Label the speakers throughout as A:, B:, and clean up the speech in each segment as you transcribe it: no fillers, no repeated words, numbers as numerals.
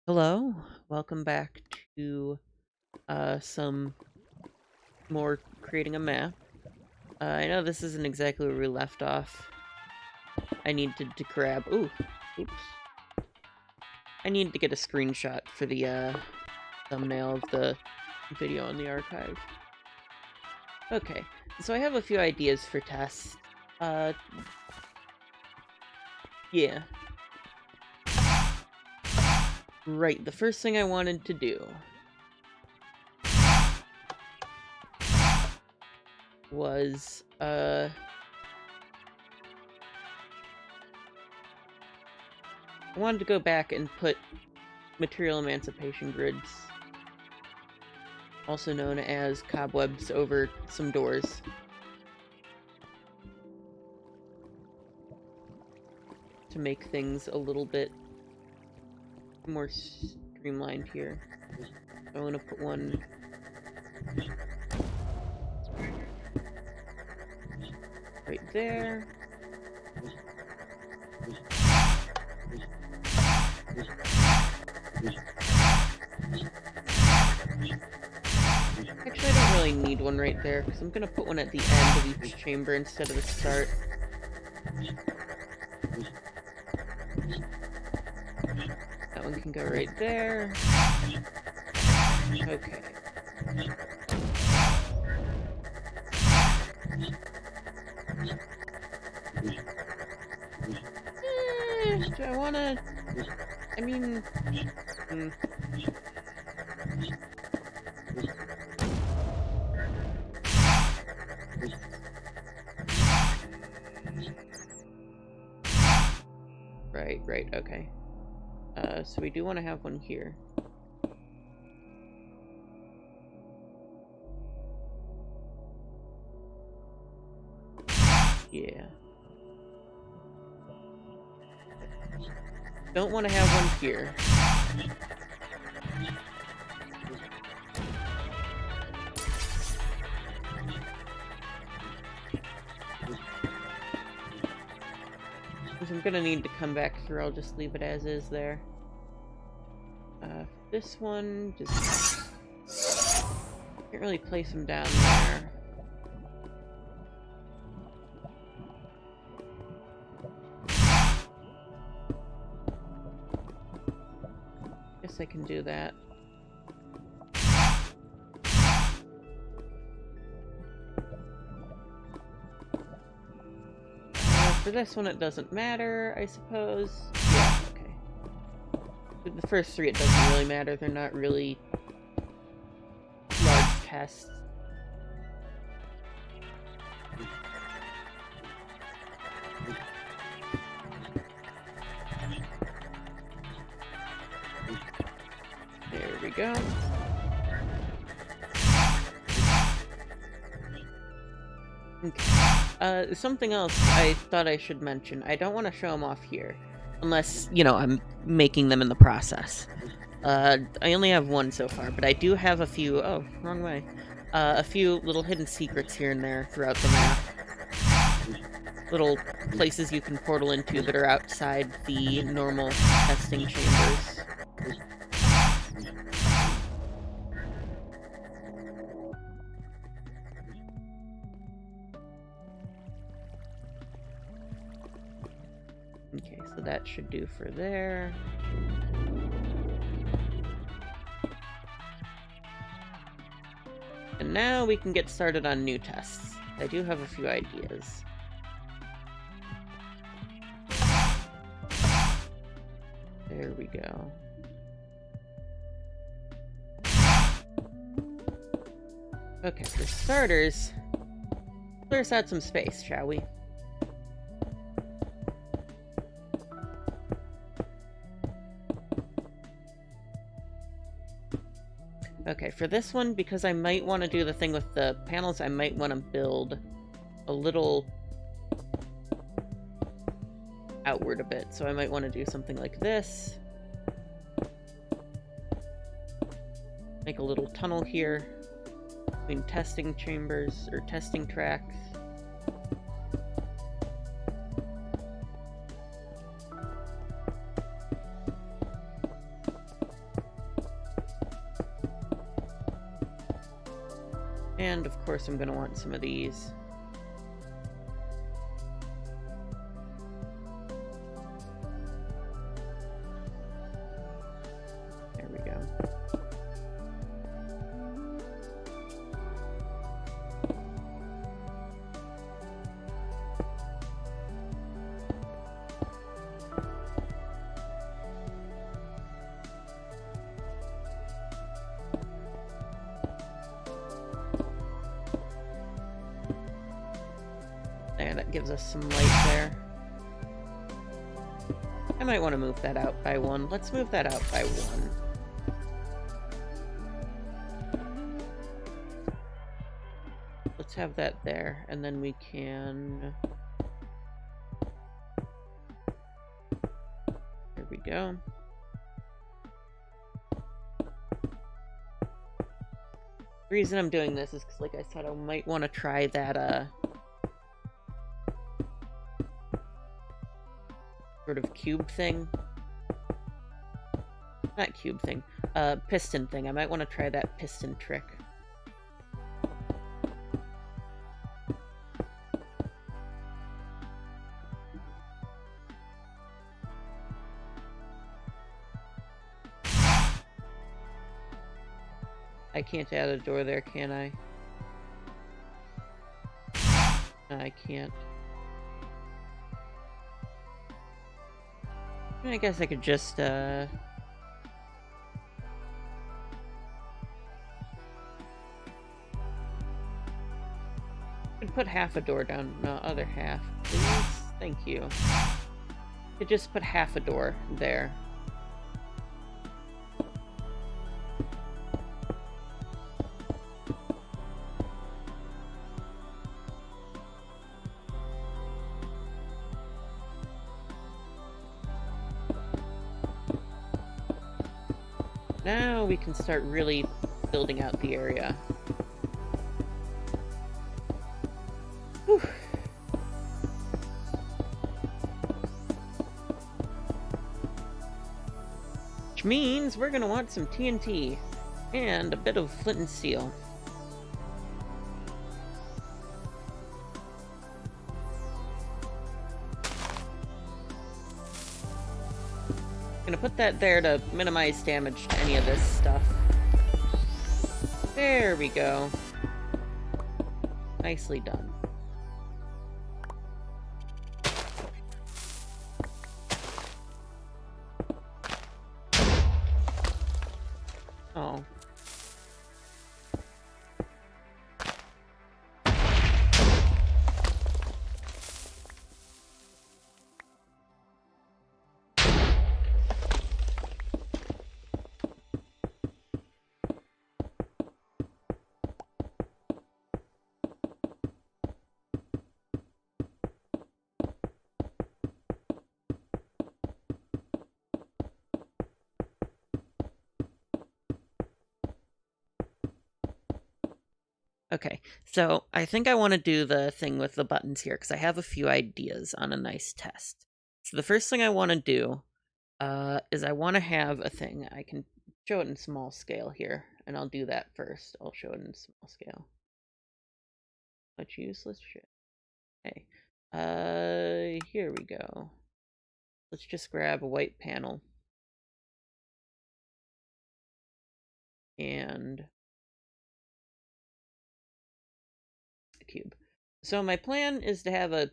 A: Hello, welcome back to some more creating a map. I know this isn't exactly where we left off. I needed to grab. Oops. I needed to get a screenshot for the thumbnail of the video on the archive. Okay, so I have a few ideas for tests. Yeah. Right, the first thing I wanted to do was, I wanted to go back and put material emancipation grids, also known as cobwebs, over some doors. To make things a little bit more streamlined here. I want to put one right there. Actually, I don't really need one right there, because I'm going to put one at the end of each chamber instead of the start. That one can go right there. Okay. Do I want to... I mean... Right, okay. So we do want to have one here. Yeah. Don't want to have one here. Since I'm gonna need to come back through, I'll just leave it as is there. This one, just... can't really place them down there. Guess I can do that. For this one, it doesn't matter, I suppose. Yeah, okay. With the first three, it doesn't really matter. They're not really large tests. There we go. Okay. Something else I thought I should mention. I don't want to show them off here. Unless, you know, I'm making them in the process. I only have one so far, but I do have a few... Oh, wrong way. A few little hidden secrets here and there throughout the map. Little places you can portal into that are outside the normal testing chambers. Okay, so that should do for there. And now we can get started on new tests. I do have a few ideas. There we go. Okay, for starters, clear out some space, shall we? Okay, for this one, because I might want to do the thing with the panels, I might want to build a little outward a bit. So I might want to do something like this. Make a little tunnel here between testing chambers, or testing tracks. And of course I'm going to want some of these. There we go. There, that gives us some light there. I might want to move that out by one. Let's move that out by one. Let's have that there, and then we can... There we go. The reason I'm doing this is because, like I said, I might want to try that, sort of cube thing. Not cube thing. Piston thing. I might want to try that piston trick. I can't add a door there, can I? No, I can't. I guess I could just, could put half a door down. No, other half. Please? Thank you. Could just put half a door there. Now we can start really building out the area. Whew. Which means we're gonna want some TNT and a bit of flint and steel. Gonna put that there to minimize damage to any of this stuff. There we go. Nicely done. Oh. Okay, so I think I want to do the thing with the buttons here because I have a few ideas on a nice test. So the first thing I want to do is I want to have a thing. I can show it in small scale here, and I'll do that first. I'll show it in small scale. Much useless shit. Okay, here we go. Let's just grab a white panel. And cube. So my plan is to have a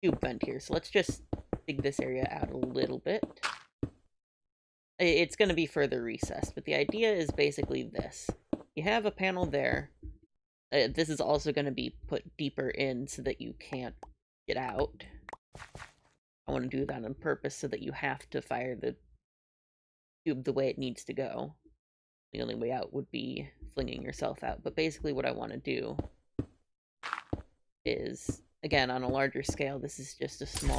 A: cube vent here. So let's just dig this area out a little bit. It's going to be further recessed, but the idea is basically this. You have a panel there. This is also going to be put deeper in so that you can't get out. I want to do that on purpose so that you have to fire the cube the way it needs to go. The only way out would be flinging yourself out. But basically what I want to do is, again, on a larger scale, this is just a small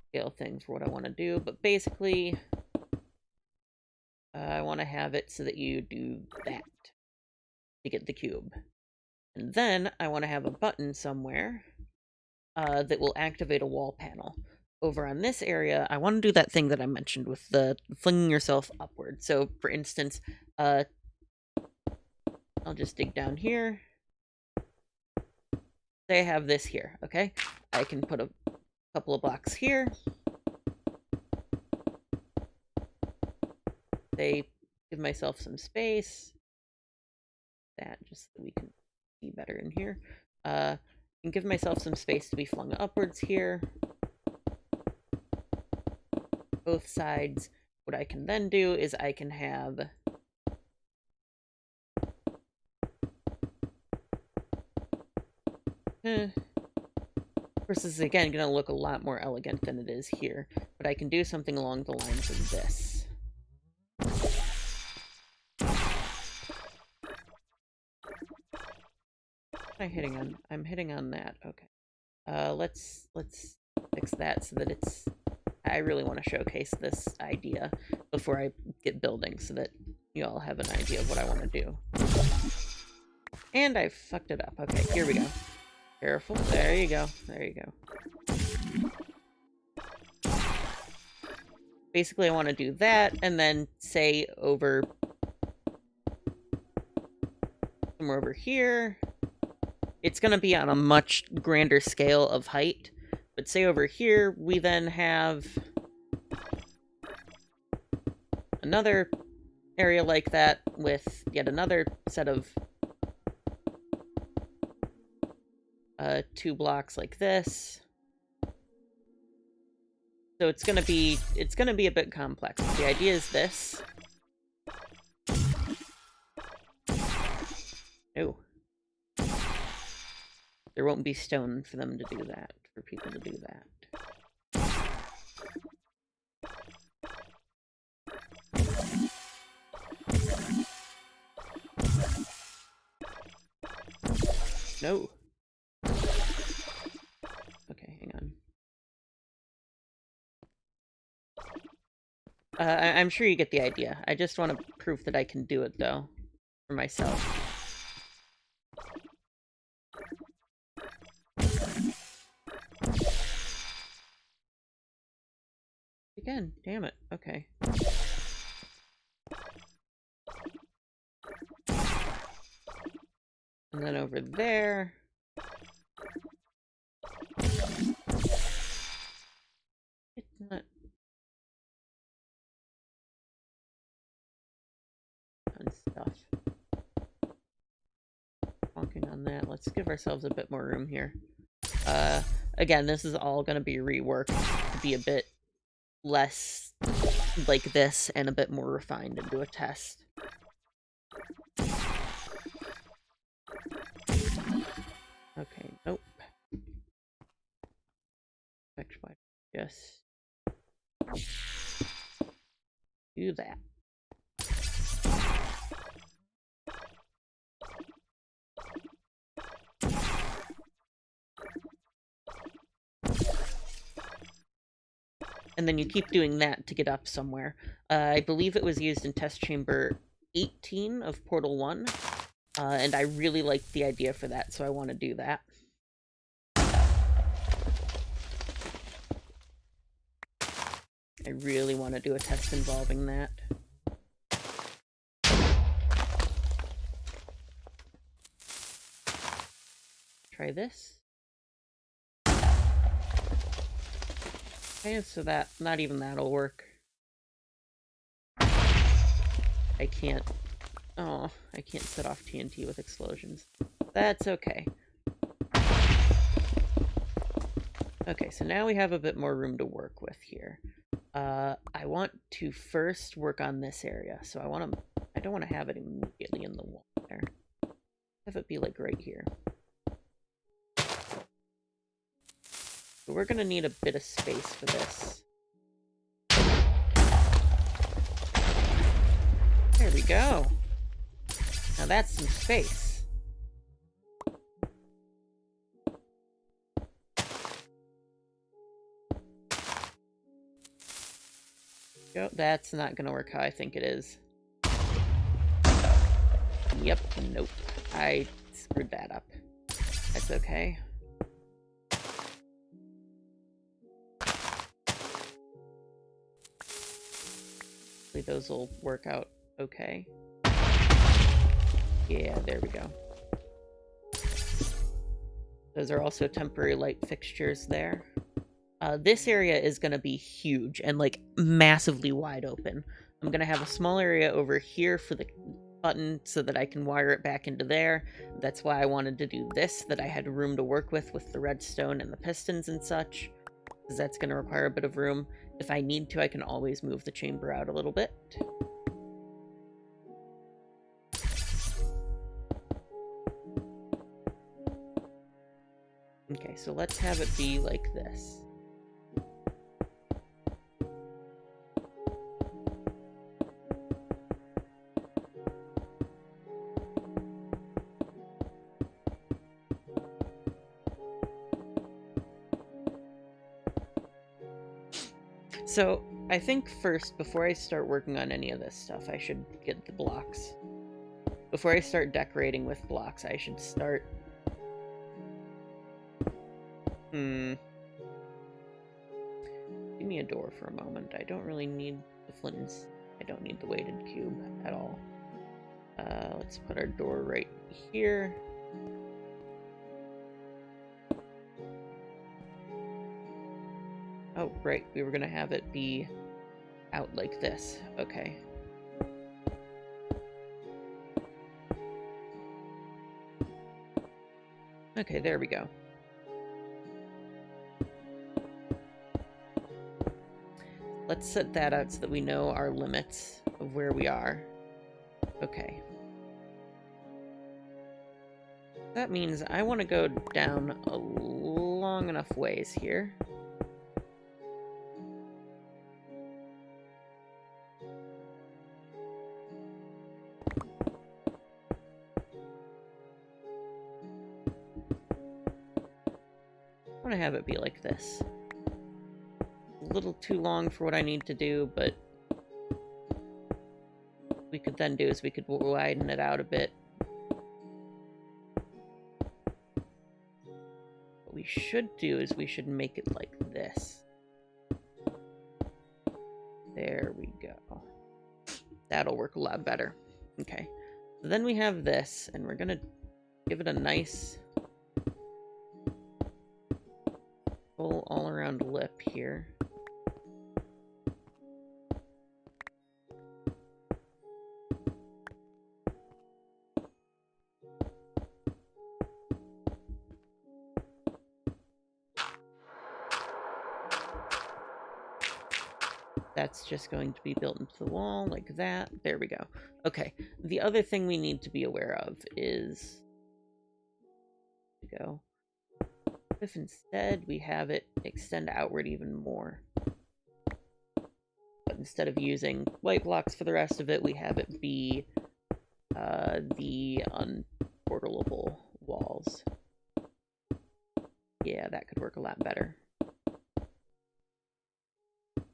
A: scale thing for what I want to do, but basically I want to have it so that you do that to get the cube. And then I want to have a button somewhere that will activate a wall panel. Over on this area, I want to do that thing that I mentioned with the flinging yourself upward. So, for instance, I'll just dig down here. Say I have this here, okay? I can put a couple of blocks here. Say, give myself some space. That, just so we can see better in here. And give myself some space to be flung upwards here. Both sides. What I can then do is I can have of course, this is again going to look a lot more elegant than it is here, but I can do something along the lines of this. I'm hitting on that. Okay. Let's fix that so that it's. I really want to showcase this idea before I get building, so that you all have an idea of what I want to do. And I fucked it up. Okay, here we go. Careful. There you go. There you go. Basically, I want to do that, and then say over somewhere over here. It's going to be on a much grander scale of height, but say over here, we then have another area like that with yet another set of 2 blocks like this. So it's gonna be a bit complex. The idea is this. Oh. There won't be stone for them to do that, for people to do that. No. Okay, hang on. I'm sure you get the idea. I just want to prove that I can do it, though, for myself. Again, damn it. Okay. And then over there. It's not. And stuff. Honking on that. Let's give ourselves a bit more room here. Again, this is all going to be reworked to be a bit less like this and a bit more refined and do a test. Okay, nope. Actually, just do that. And then you keep doing that to get up somewhere. I believe it was used in test chamber 18 of Portal 1. And I really liked the idea for that, so I want to do that. I really want to do a test involving that. Try this. Okay, so that, not even that'll work. I can't set off TNT with explosions. That's okay. Okay, so now we have a bit more room to work with here. I want to first work on this area, so I don't want to have it immediately in the wall there. Have it be like right here. So we're gonna need a bit of space for this. There we go. Now that's some space. Go. That's not gonna work how I think it is. Yep, nope. I screwed that up. That's okay. Hopefully those will work out okay. Yeah, there we go. Those are also temporary light fixtures there. This area is going to be huge and like massively wide open. I'm going to have a small area over here for the button so that I can wire it back into there. That's why I wanted to do this, that I had room to work with the redstone and the pistons and such, because that's going to require a bit of room. If I need to, I can always move the chamber out a little bit. Okay, so let's have it be like this. So, I think first, before I start working on any of this stuff, I should get the blocks. Before I start decorating with blocks, I should start... Give me a door for a moment. I don't really need the flintens. I don't need the weighted cube at all. Let's put our door right here. Oh, right. We were going to have it be out like this. Okay. Okay, there we go. Let's set that out so that we know our limits of where we are. Okay. That means I want to go down a long enough ways here. I want to have it be like this. A little too long for what I need to do, but what we could then do is we could widen it out a bit. What we should do is we should make it like this. There we go. That'll work a lot better. Okay. So then we have this, and we're gonna give it a nice full all-around lip here. That's just going to be built into the wall like that. There we go. Okay. The other thing we need to be aware of is... go. If instead we have it extend outward even more. But instead of using white blocks for the rest of it, we have it be the unportalable walls. Yeah, that could work a lot better.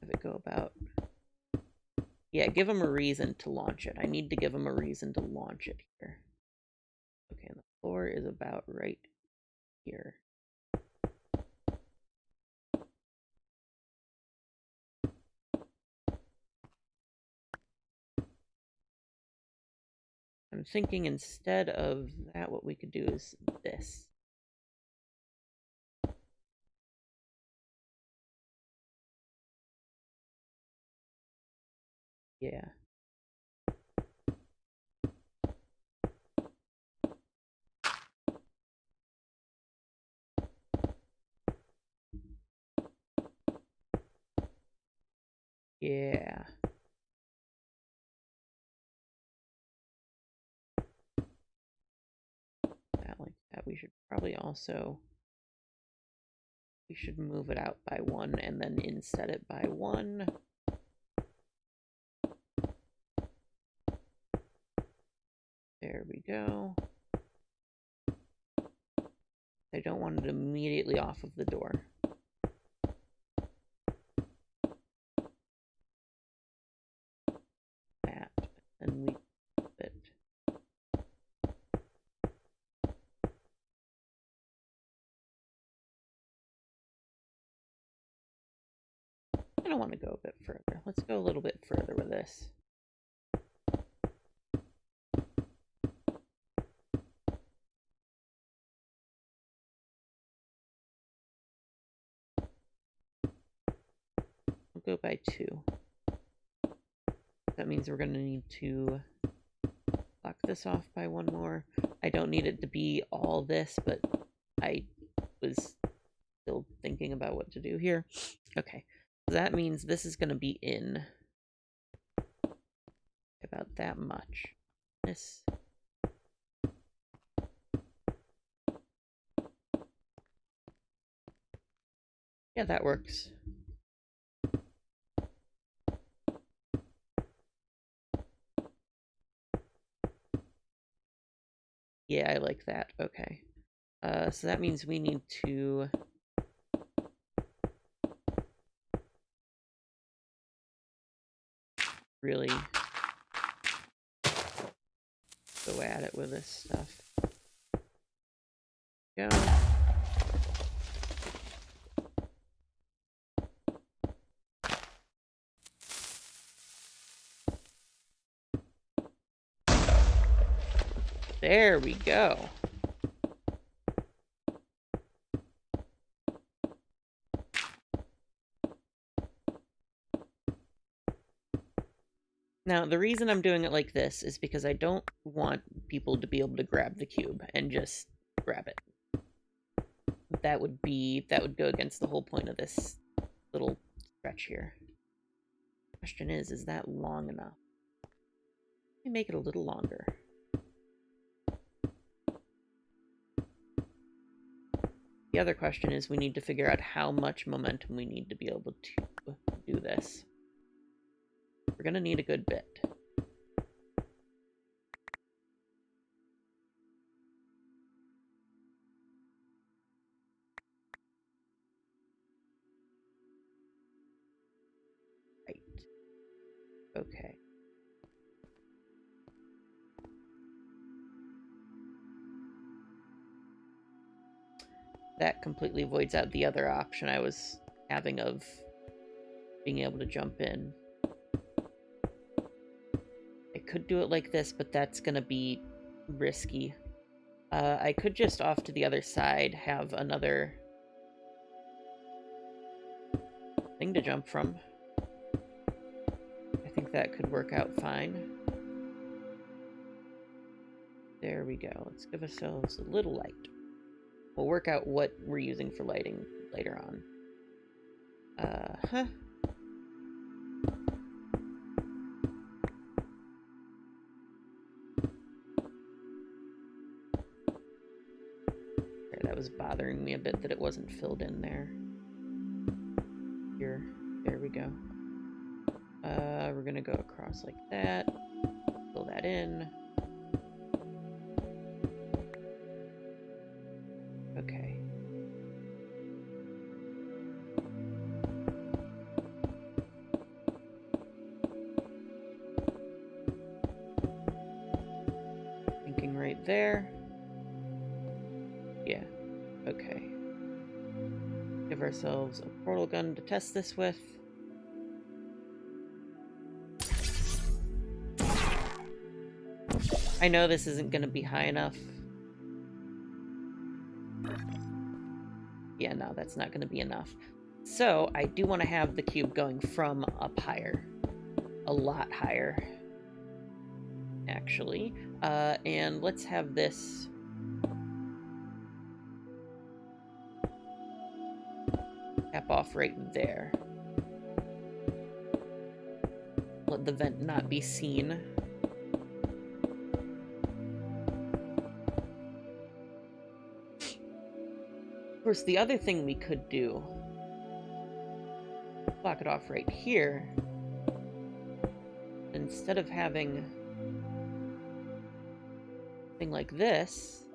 A: Have it go about... Yeah, give them a reason to launch it. I need to give them a reason to launch it here. Okay, and the floor is about right here. I'm thinking instead of that, what we could do is this. Yeah. Yeah. That like that. We should probably also... We should move it out by 1 and then inset it by 1. There we go. I don't want it immediately off of the door. That. And we flip it. I don't want to go a bit further. Let's go a little bit further with this. We'll go by 2. That means we're going to need to block this off by 1 more. I don't need it to be all this, but I was still thinking about what to do here. Okay, so that means this is going to be in about that much. This. Yeah, that works. Yeah, I like that. Okay. So that means we need to really go at it with this stuff. Go. There we go. Now, the reason I'm doing it like this is because I don't want people to be able to grab the cube and just grab it. That would go against the whole point of this little stretch here. Question is that long enough? Let me make it a little longer. The other question is we need to figure out how much momentum we need to be able to do this. We're going to need a good bit. Right. Okay. That completely voids out the other option I was having of being able to jump in. I could do it like this, but that's going to be risky. I could just off to the other side have another thing to jump from. I think that could work out fine. There we go. Let's give ourselves a little light. We'll work out what we're using for lighting later on. That was bothering me a bit that it wasn't filled in there. Here. There we go. We're gonna go across like that. Fill that in. Okay. Thinking right there. Yeah. Okay. Give ourselves a portal gun to test this with. I know this isn't going to be high enough. Yeah, no, that's not going to be enough. So, I do want to have the cube going from up higher. A lot higher. Actually. And let's have this... cap off right there. Let the vent not be seen. Of course, the other thing we could do, block it off right here, instead of having a thing like this,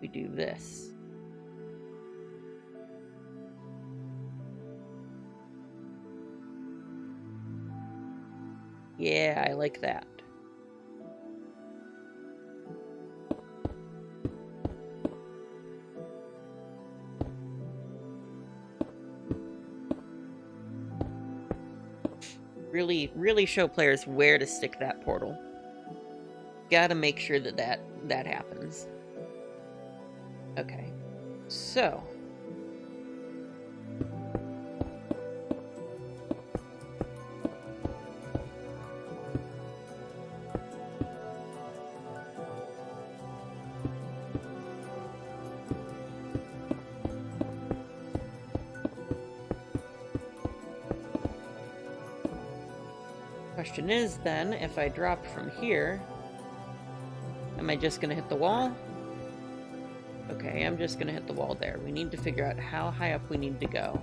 A: we do this. Yeah, I like that. Really show players where to stick that portal. Gotta make sure that happens. Okay. So. Question is then, if I drop from here, am I just gonna hit the wall? Okay, I'm just gonna hit the wall there. We need to figure out how high up we need to go.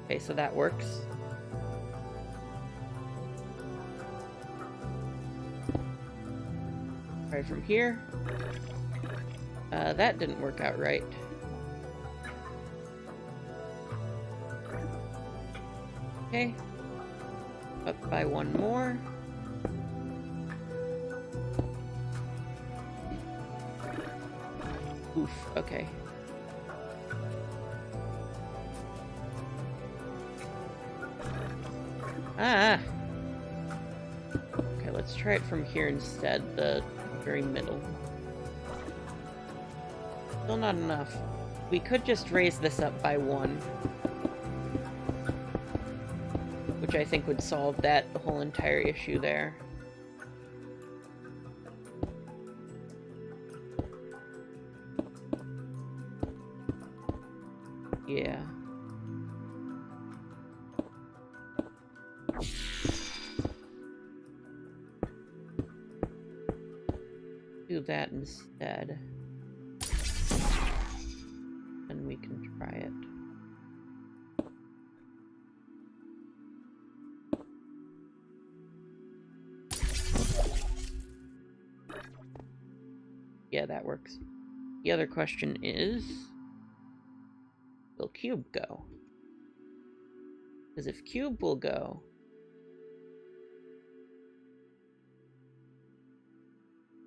A: Okay, so that works. Try from here. That didn't work out right. Okay. Up by one more. Oof, okay. Ah! Okay, let's try it from here instead, the very middle. Still not enough. We could just raise this up by one, which I think would solve that whole entire issue there. Yeah. Do that instead. And we can try it. Yeah, that works. The other question is, will cube go? Because if cube will go,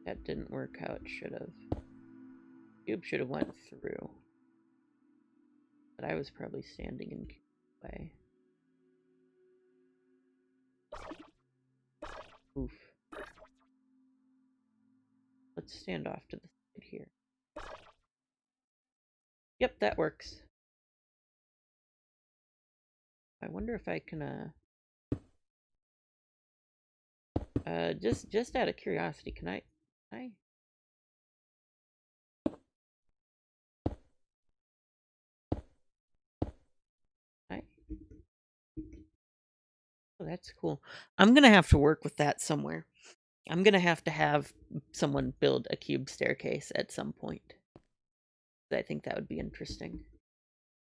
A: that didn't work how it should have. Cube should have went through. But I was probably standing in cube's way. Oof. Let's stand off to the side here. Yep, that works. I wonder if I can, just out of curiosity, can I? Oh, that's cool. I'm gonna have to work with that somewhere. I'm gonna have someone build a cube staircase at some point. I think that would be interesting.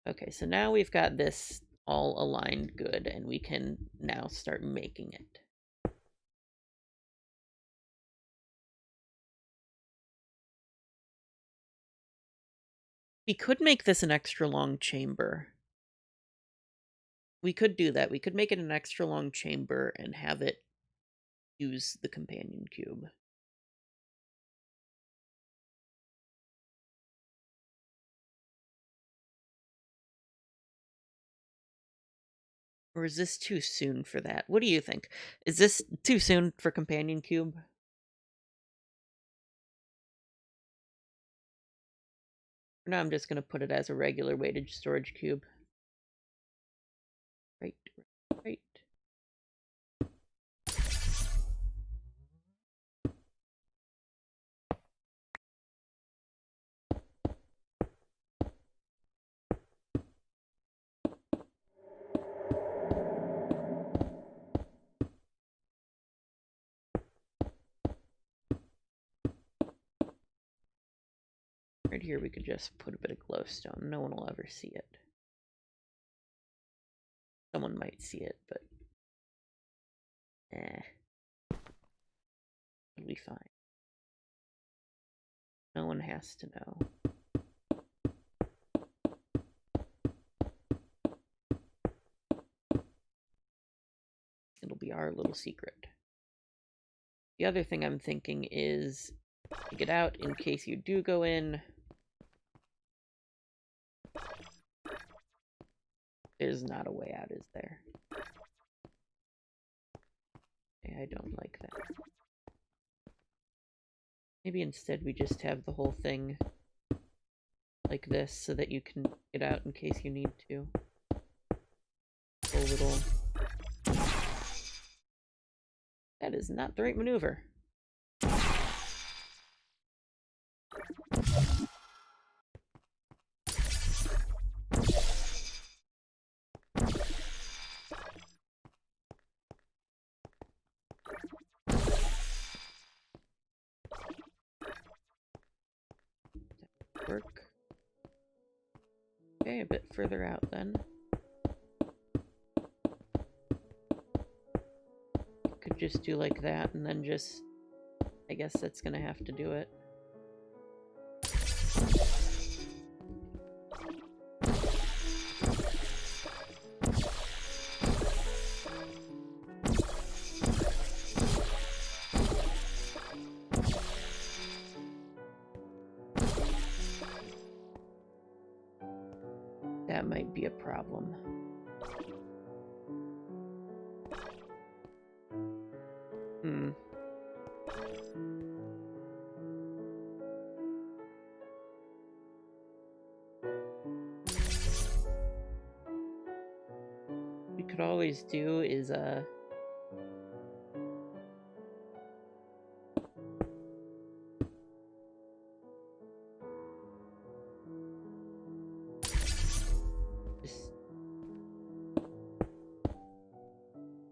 A: Okay, so now we've got this all aligned good, and we can now start making it. We could make this an extra long chamber. We could do that. We could make it an extra long chamber and have it use the companion cube. Or is this too soon for that? What do you think? Is this too soon for companion cube? For now, I'm just going to put it as a regular weighted storage cube. Right. Right here, we could just put a bit of glowstone. No one will ever see it. Someone might see it, but it'll be fine. No one has to know. It'll be our little secret. The other thing I'm thinking is to get out in case you do go in. There's not a way out, is there? Okay, I don't like that. Maybe instead we just have the whole thing like this so that you can get out in case you need to. A little... That is not the right maneuver. work. Okay, a bit further out then. Could just do like that and then just... I guess that's gonna have to do it. That might be a problem. We could always do is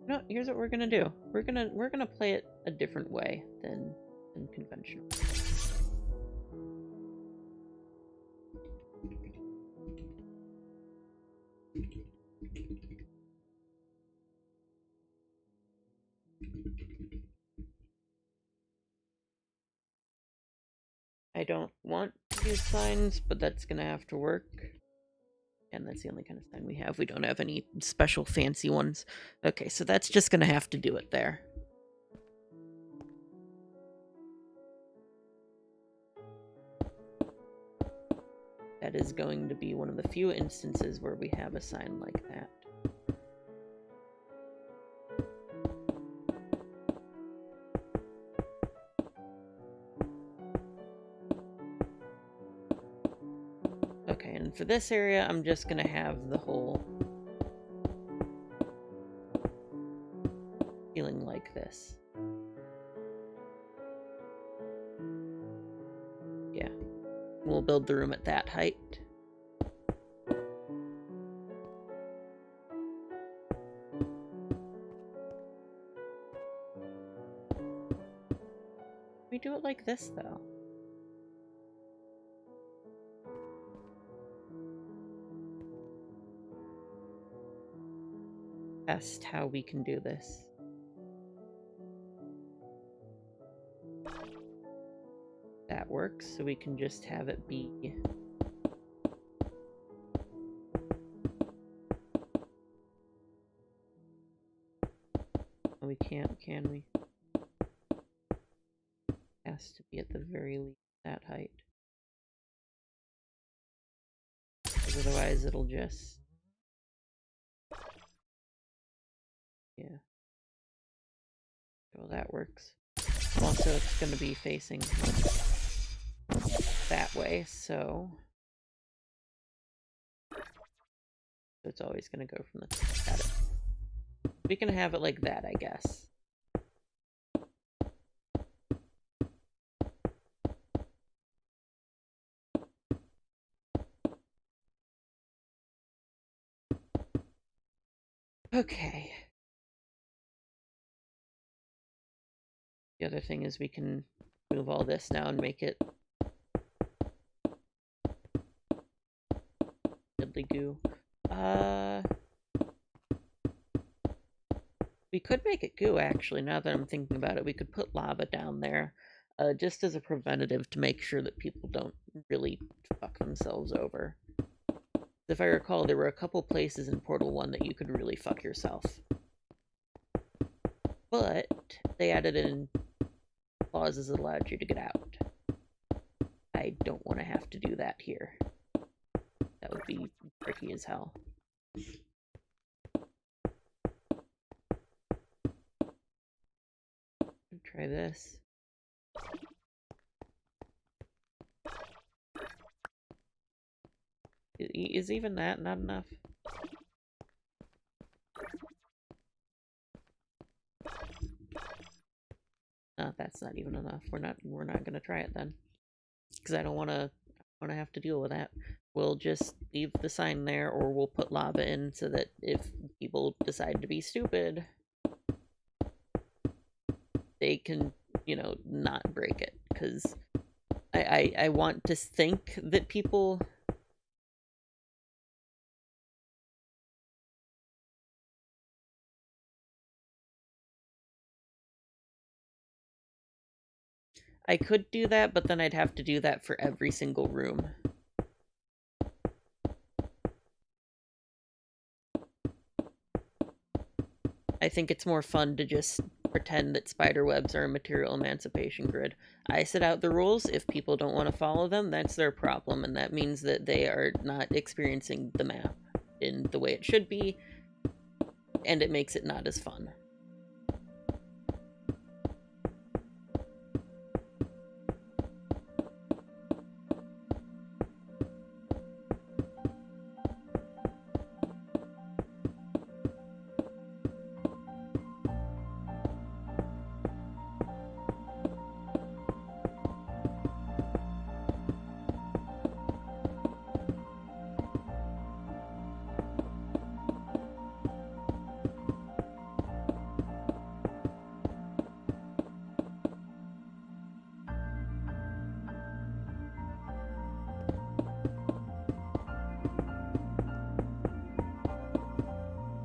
A: no, here's what we're gonna do. We're gonna play it a different way than conventional. I don't want to use signs, but that's gonna have to work. And that's the only kind of sign we have. We don't have any special fancy ones. Okay, so that's just gonna have to do it there. That is going to be one of the few instances where we have a sign like that. Okay, and for this area, I'm just gonna have the whole feeling like this. Yeah. We'll build the room at that height. We do it like this, though. Test how we can do this. That works, so we can just have it be... We can't, can we? Has to be at the very least that height. Because otherwise it'll just... Yeah. Well, that works. Also, it's going to be facing that way, so it's always going to go from the top at it. We can have it like that, I guess. Okay. The other thing is we can move all this now and make it diddly goo. We could make it goo, actually, now that I'm thinking about it. We could put lava down there, just as a preventative to make sure that people don't really fuck themselves over. If I recall, there were a couple places in Portal 1 that you could really fuck yourself. But they added in clauses that allowed you to get out. I don't want to have to do that here. That would be tricky as hell. Try this. Is even that not enough? No, that's not even enough. We're not gonna try it then. Because I don't wanna have to deal with that. We'll just leave the sign there, or we'll put lava in so that if people decide to be stupid, they can, you know, not break it. Because I want to think that people... I could do that, but then I'd have to do that for every single room. I think it's more fun to just pretend that spiderwebs are a material emancipation grid. I set out the rules. If people don't want to follow them, that's their problem, and that means that they are not experiencing the map in the way it should be, and it makes it not as fun.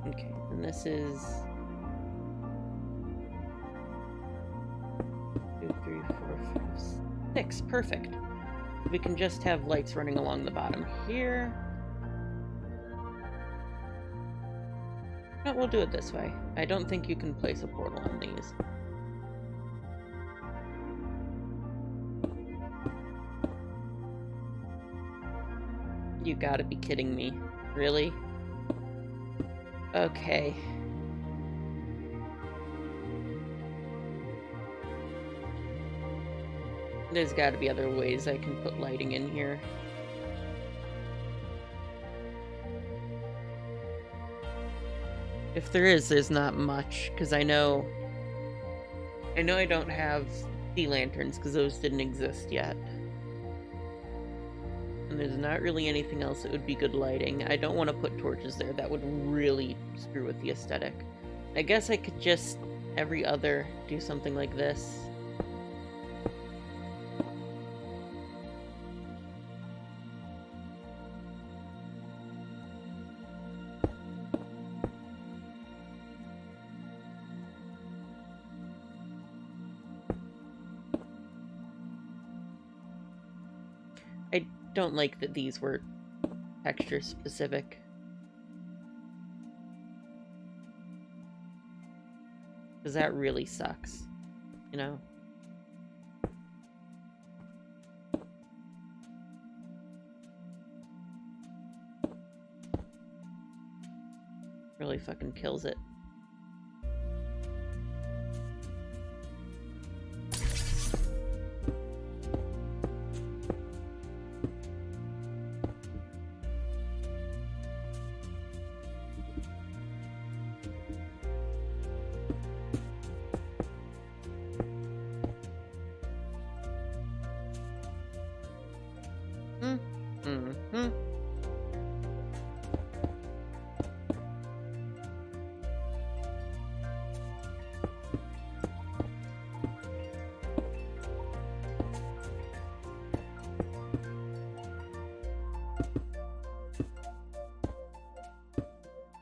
A: Okay, and this is 2, 3, 4, 5, 6. Perfect. We can just have lights running along the bottom here. No, we'll do it this way. I don't think you can place a portal on these. You gotta be kidding me. Really? Okay. There's gotta be other ways I can put lighting in here. If there is, there's not much, because I know I don't have sea lanterns, because those didn't exist yet. And there's not really anything else that would be good lighting. I don't want to put torches there. That would really screw with the aesthetic. I guess I could just, every other, do something like this. I don't like that these were texture specific. Because that really sucks, you know? Really fucking kills it.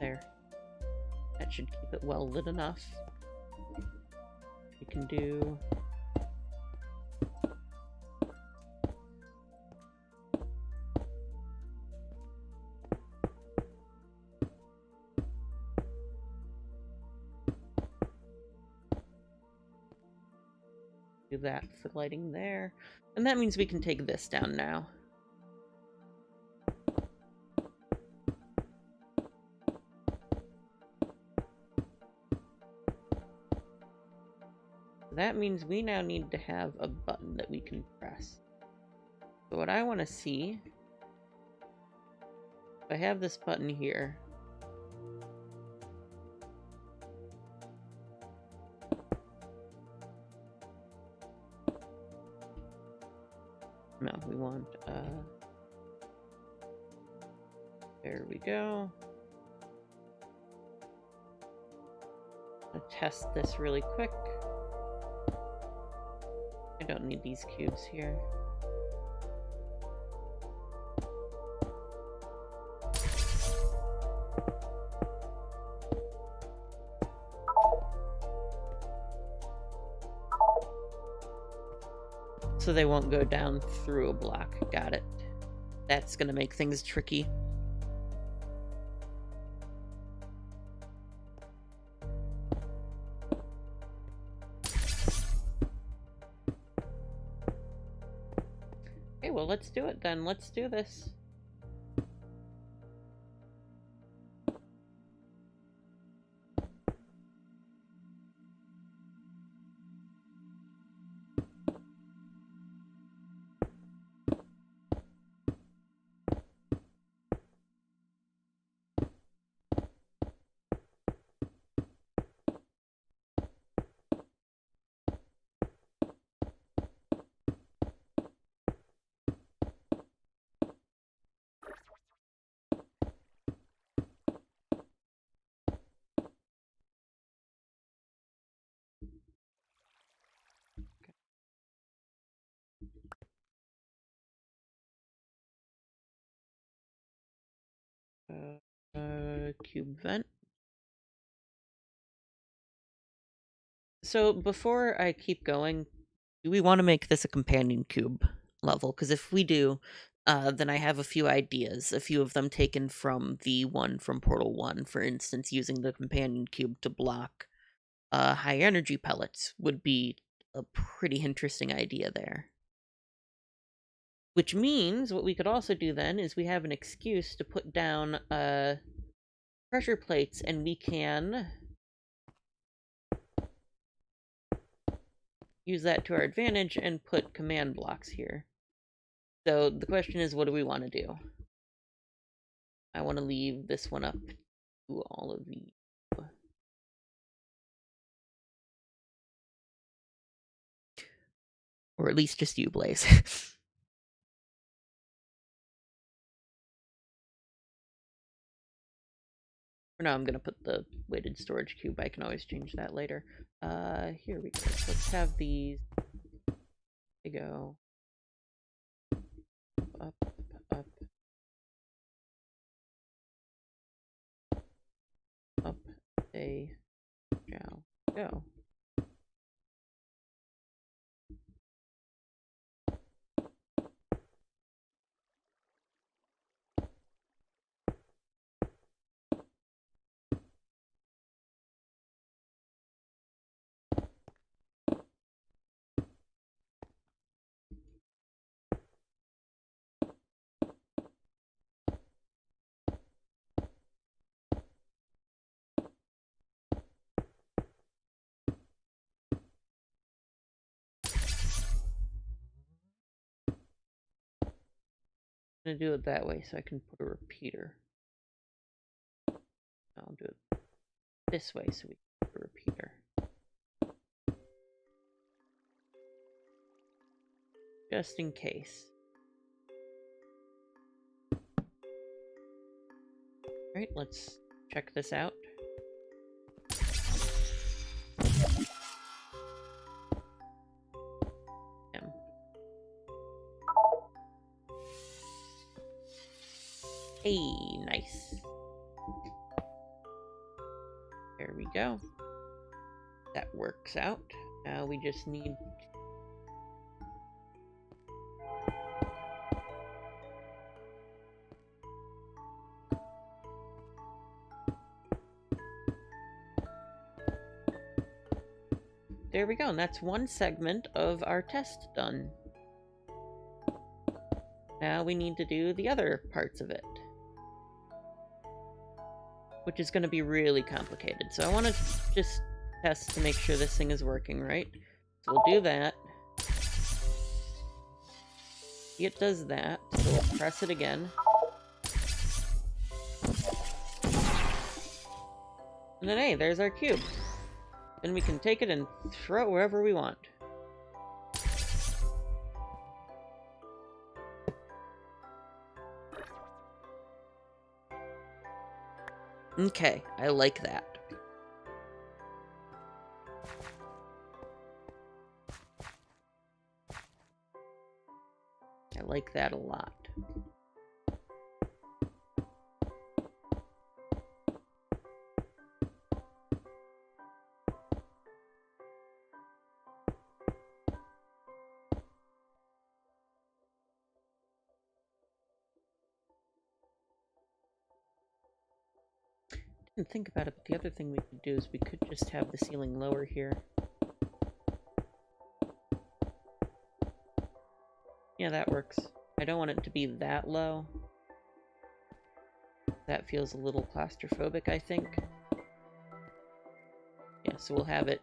A: There. That should keep it well lit enough. We can do... do that for lighting there. And that means we can take this down now. That means we now need to have a button that we can press. So what I want to see, if I have this button here, no, we want, there we go. I'll test this really quick. I don't need these cubes here. So they won't go down through a block. Got it. That's gonna make things tricky. Okay, well, let's do it then. Let's do this. Cube vent. So before I keep going, do we want to make this a companion cube level? Because if we do, then I have a few ideas, a few of them taken from the one from Portal 1. For instance, using the companion cube to block high energy pellets would be a pretty interesting idea there. Which means what we could also do then is we have an excuse to put down pressure plates, and we can use that to our advantage and put command blocks here. So the question is, what do we want to do? I want to leave this one up to all of you. Or at least just you, Blaze. For now, I'm going to put the weighted storage cube. I can always change that later. Here we go. Let's have these. There we go. Up, up, up, they shall go. I'm going to do it that way so I can put a repeater. I'll do it this way so we can put a repeater. Just in case. Alright, let's check this out. Hey, nice. There we go. That works out. Now we just need... There we go, and that's one segment of our test done. Now we need to do the other parts of it, which is going to be really complicated. So I want to just test to make sure this thing is working right. So we'll do that. It does that, so we'll press it again. And then, hey, there's our cube. Then we can take it and throw it wherever we want. Okay, I like that. I like that a lot. didn't think about it, but the other thing we could do is we could just have the ceiling lower here. Yeah, that works. I don't want it to be that low. That feels a little claustrophobic, I think. Yeah, so we'll have it.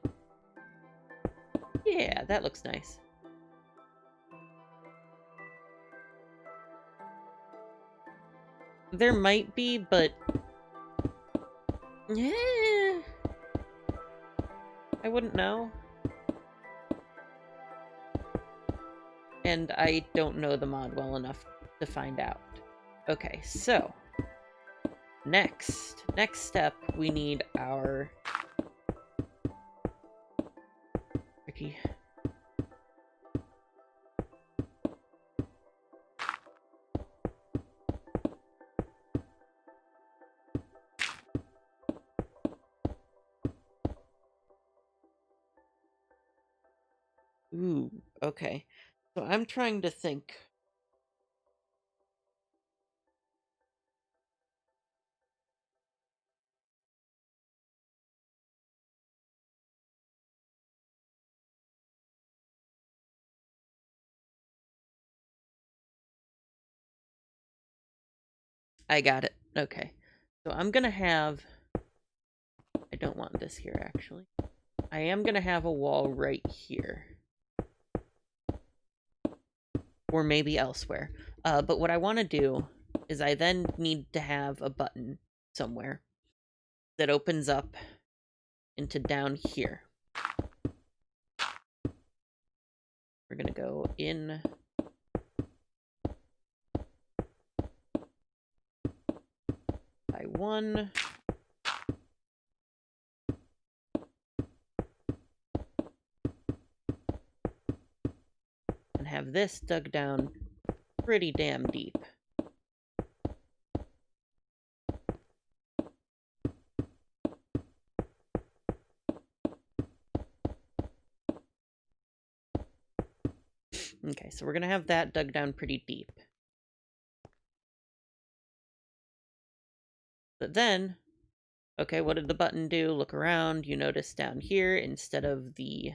A: Yeah, that looks nice. There might be, but... I wouldn't know. And I don't know the mod well enough to find out. Okay, so... Next step, we need our... Ricky. Ooh, okay. So I'm trying to think. I got it. Okay. So I'm gonna have... I don't want this here, actually. I am gonna have a wall right here. Or maybe elsewhere. But what I want to do is I then need to have a button somewhere that opens up into down here. We're gonna go in by one. And have this dug down pretty damn deep. Okay, so we're gonna have that dug down pretty deep. But then, okay, what did the button do? Look around, you notice down here, instead of the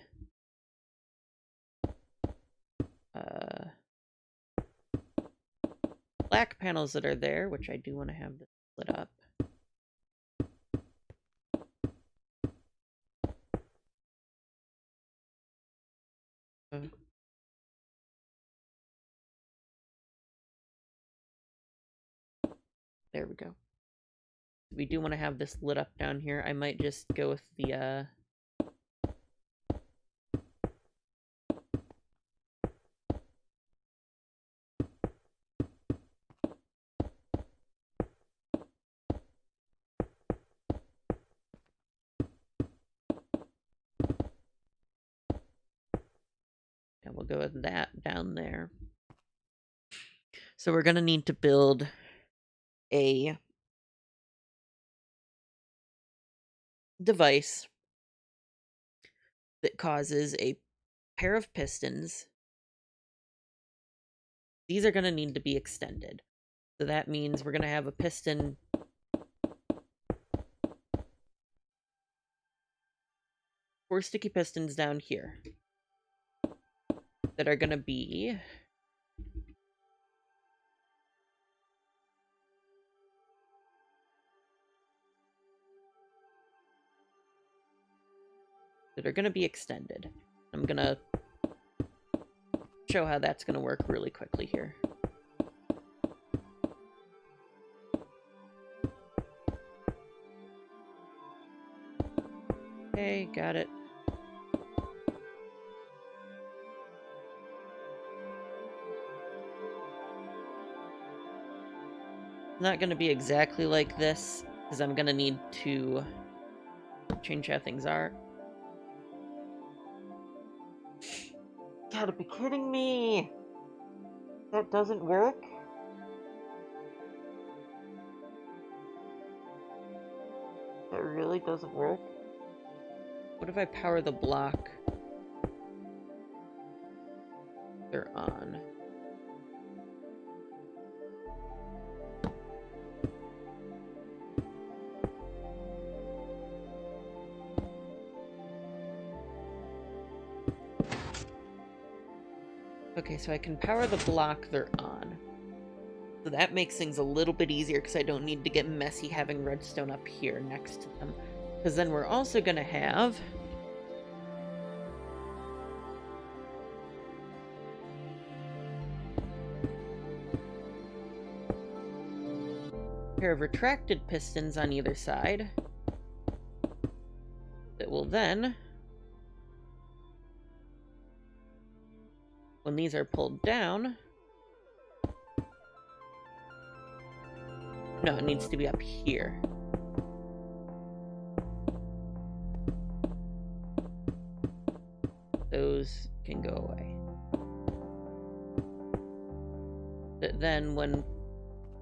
A: black panels that are there, which I do want to have this split up. There we go. We do want to have this lit up down here. I might just go with the, and we'll go with that down there. So we're gonna need to build a device that causes a pair of pistons. These are gonna need to be extended. So that means we're gonna have a piston four sticky pistons down here that are gonna be extended. I'm gonna show how that's gonna work really quickly here. Okay, got it. Not gonna be exactly like this, because I'm gonna need to change how things are. Gotta be kidding me! That doesn't work? That really doesn't work? What if I power the block? They're on. Okay, so I can power the block they're on. So that makes things a little bit easier because I don't need to get messy having redstone up here next to them. Because then we're also going to have a pair of retracted pistons on either side that will then, when these are pulled down, no, it needs to be up here. Those can go away. But then when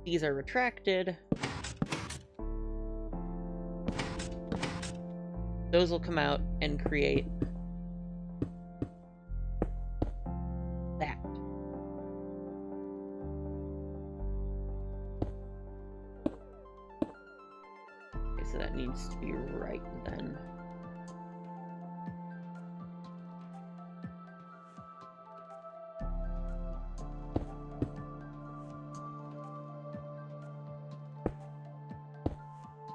A: these are retracted, those will come out and create that. Okay, so that needs to be right then.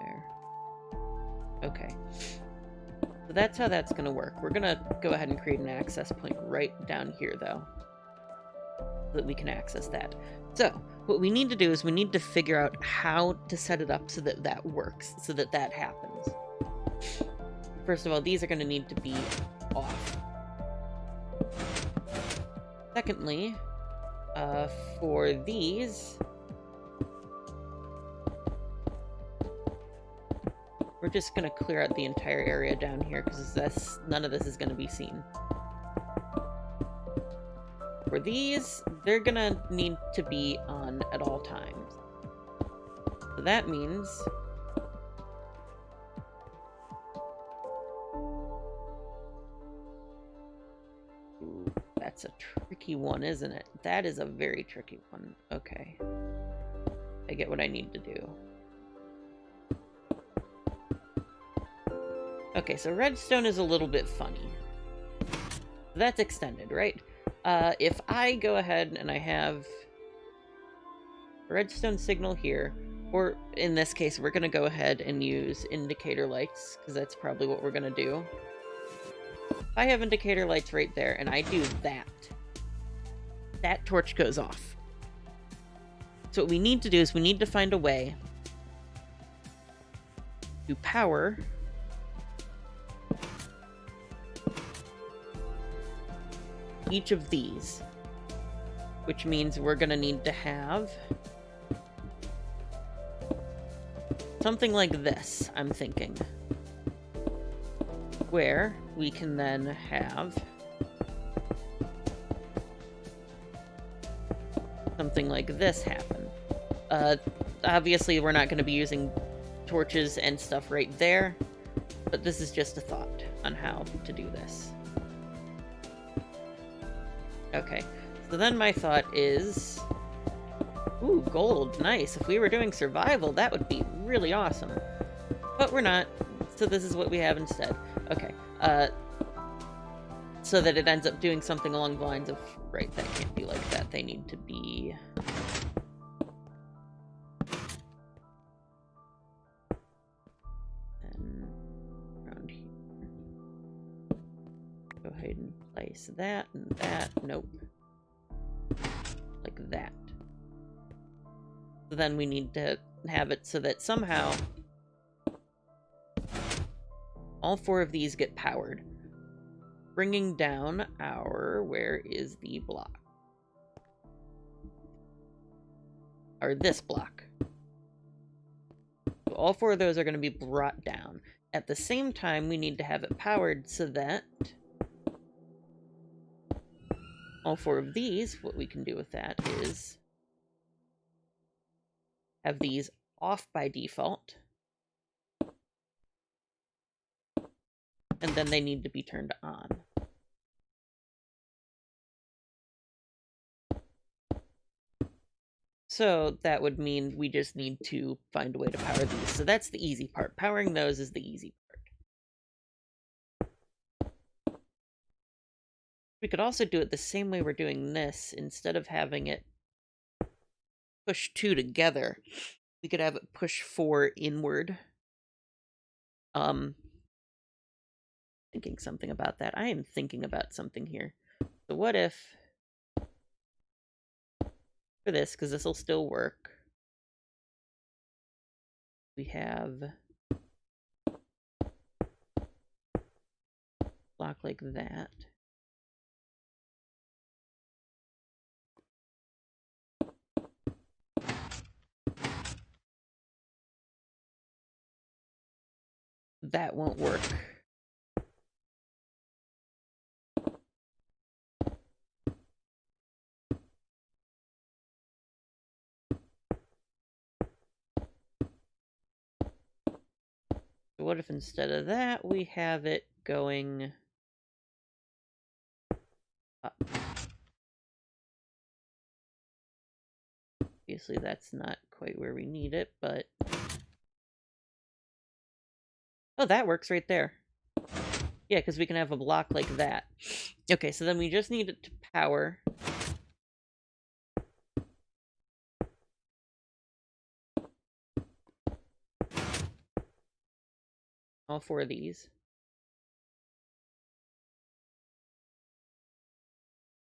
A: There. Okay. So that's how that's going to work. We're going to go ahead and create an access point right down here, though, so that we can access that. So what we need to do is we need to figure out how to set it up so that that works, so that that happens. First of all, these are going to need to be off. Secondly, for these, we're just going to clear out the entire area down here because none of this is going to be seen. For these, they're going to need to be on at all times. So that means ooh, that's a tricky one, isn't it? That is a very tricky one. Okay. I get what I need to do. Okay, so redstone is a little bit funny. That's extended, right? If I go ahead and I have a redstone signal here, or in this case, we're going to go ahead and use indicator lights, because that's probably what we're going to do. If I have indicator lights right there, and I do that, that torch goes off. So what we need to do is we need to find a way to power each of these, which means we're going to need to have something like this, I'm thinking, where we can then have something like this happen. Obviously, we're not going to be using torches and stuff right there, but this is just a thought on how to do this. Okay, so then my thought is, ooh, gold, nice. If we were doing survival, that would be really awesome. But we're not, so this is what we have instead. Okay, so that it ends up doing something along the lines of, right, that can't be like that. They need to be... and around here. Go ahead and place that and that. Nope. Like that. So then we need to have it so that somehow all four of these get powered, bringing down our, where is the block? Or this block. So all four of those are going to be brought down. At the same time, we need to have it powered so that all four of these, what we can do with that is have these off by default. And then they need to be turned on. So that would mean we just need to find a way to power these. So that's the easy part. Powering those is the easy part. We could also do it the same way we're doing this. Instead of having it push 2 together, we could have it push 4 inward. Thinking something about that. I am thinking about something here. So what if, for this, because this will still work, we have block like that. That won't work. So what if instead of that, we have it going up? Obviously, that's not quite where we need it, but... Oh, that works right there. Yeah, because we can have a block like that. Okay, so then we just need it to power. All 4 of these.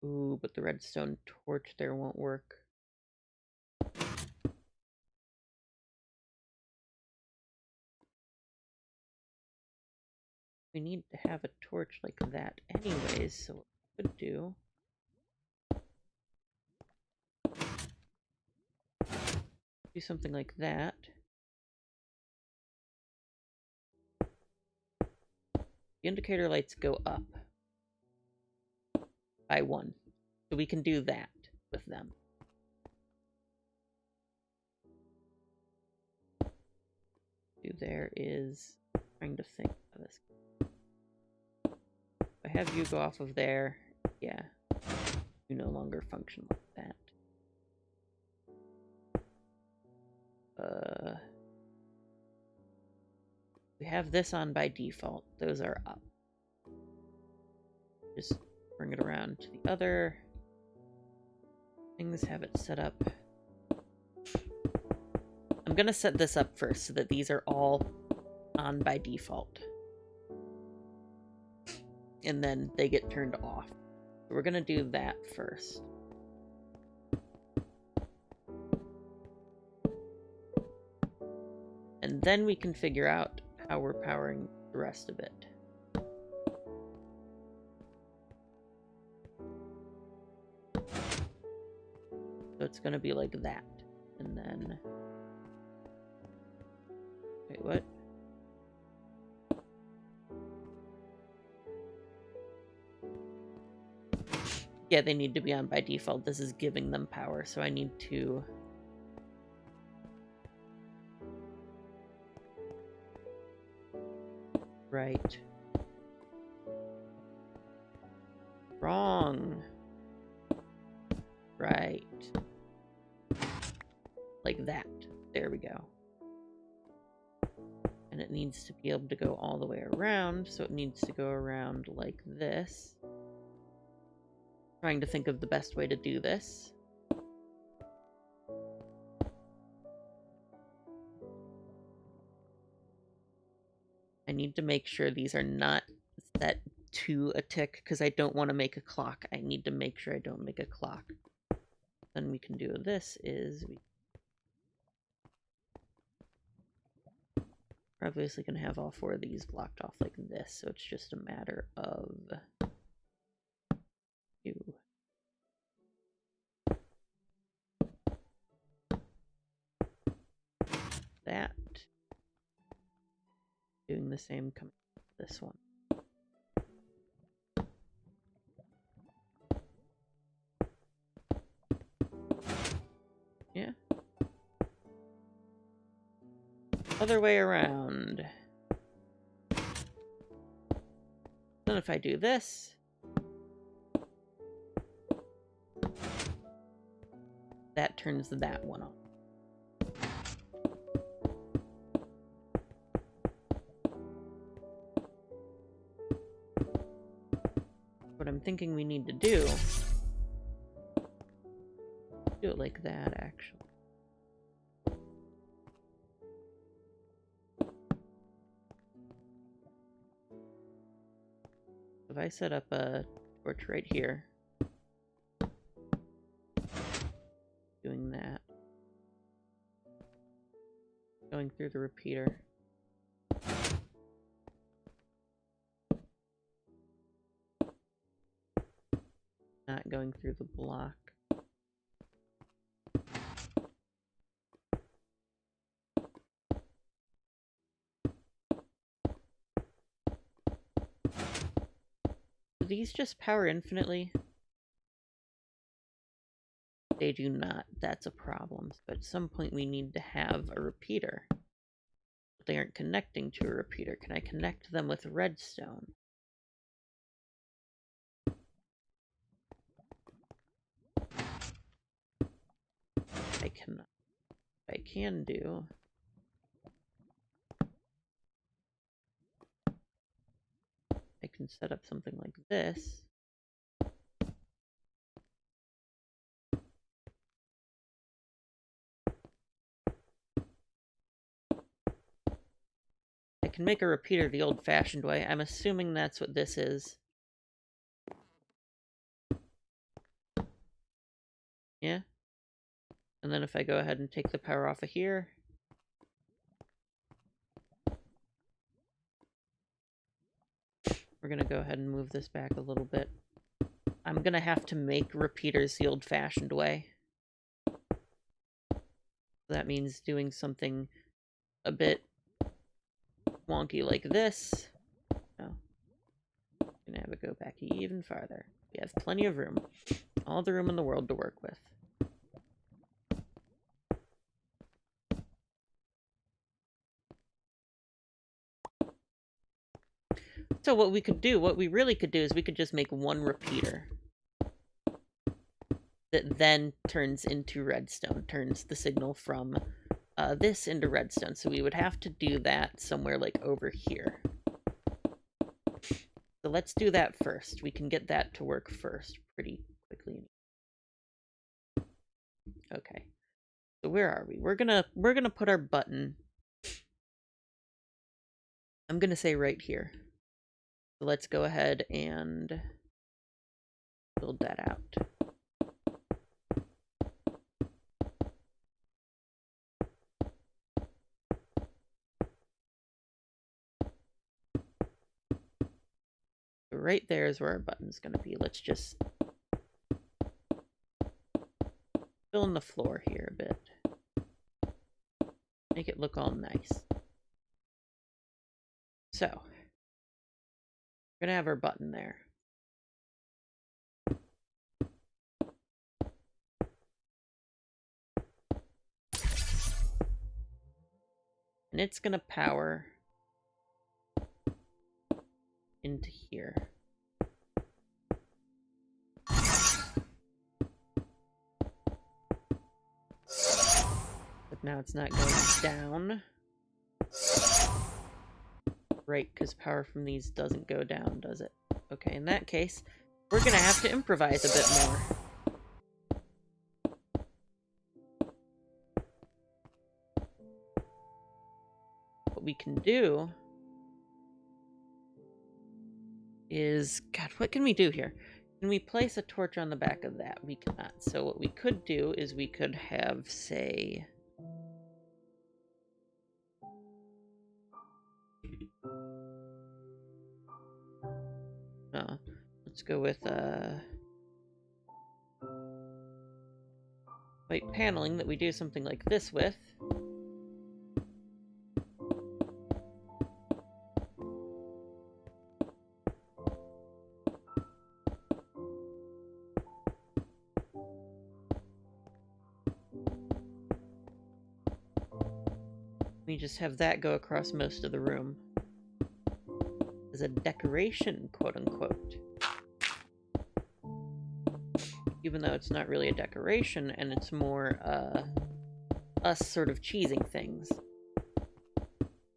A: Ooh, but the redstone torch there won't work. We need to have a torch like that anyways, so what we could do... do something like that. The indicator lights go up by 1. So we can do that with them. There is... trying to think of this. If I have you go off of there, yeah, you no longer function like that. We have this on by default. Those are up. Just bring it around to the other things, have it set up. I'm gonna set this up first so that these are all on by default. And then they get turned off. So we're gonna do that first. And then we can figure out how we're powering the rest of it. So it's gonna be like that. And then... wait, what? Yeah, they need to be on by default. This is giving them power, so I need to... right. Wrong. Right. Like that. There we go. And it needs to be able to go all the way around, so it needs to go around like this. Trying to think of the best way to do this. I need to make sure these are not set to a tick, because I don't want to make a clock. I need to make sure I don't make a clock. Then we can do this is... we're obviously going to have all 4 of these blocked off like this, so it's just a matter of... that. Doing the same coming to this one. Yeah. Other way around. Then if I do this, that turns that one on. what I'm thinking we need to do it like that, actually. If I set up a torch right here, doing that, going through the repeater. Not going through the block. Do these just power infinitely? They do not. That's a problem. But at some point we need to have a repeater. But they aren't connecting to a repeater. Can I connect them with redstone? I cannot. What I can do... I can set up something like this. I can make a repeater the old-fashioned way. I'm assuming that's what this is. Yeah? And then if I go ahead and take the power off of here... We're gonna go ahead and move this back a little bit. I'm gonna have to make repeaters the old-fashioned way. That means doing something a bit wonky like this. No. I'm gonna have it go back even farther. We have plenty of room. All the room in the world to work with. So what we really could do is we could just make one repeater that then turns into redstone, turns the signal from this into redstone. So we would have to do that somewhere like over here. So let's do that first. We can get that to work first pretty quickly. Okay. So where are we? We're gonna put our button. I'm gonna say right here. So let's go ahead and build that out. So right there is where our button's gonna be. Let's just fill in the floor here a bit. Make it look all nice. So, we're gonna have our button there. And it's gonna power into here. But now it's not going down. Right, because power from these doesn't go down, does it? Okay, in that case, we're gonna have to improvise a bit more. What we can do is... God, what can we do here? Can we place a torch on the back of that? We cannot. So what we could do is we could have, say... let's go with white paneling that we do something like this with. We just have that go across most of the room as a decoration, quote-unquote. Even though it's not really a decoration, and it's more, us sort of cheesing things.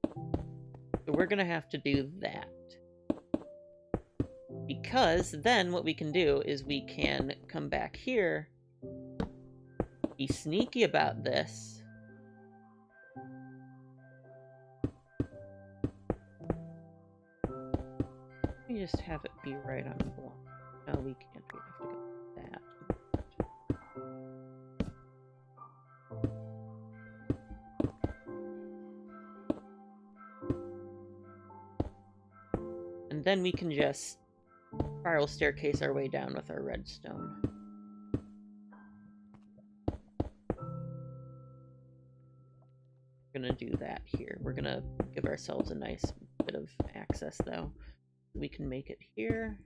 A: So we're gonna have to do that. Because then what we can do is we can come back here, be sneaky about this. Let me just have it be right on the block. No, we can't. We have to go like that. And then we can just spiral staircase our way down with our redstone. We're gonna do that here. We're gonna give ourselves a nice bit of access, though. We can make it here.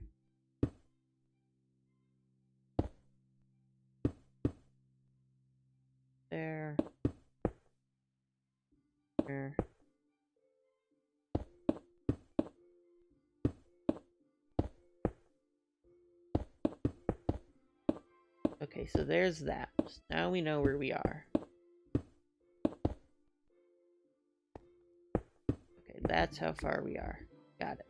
A: There. There. Okay, so there's that. Now we know where we are. Okay, that's how far we are. Got it.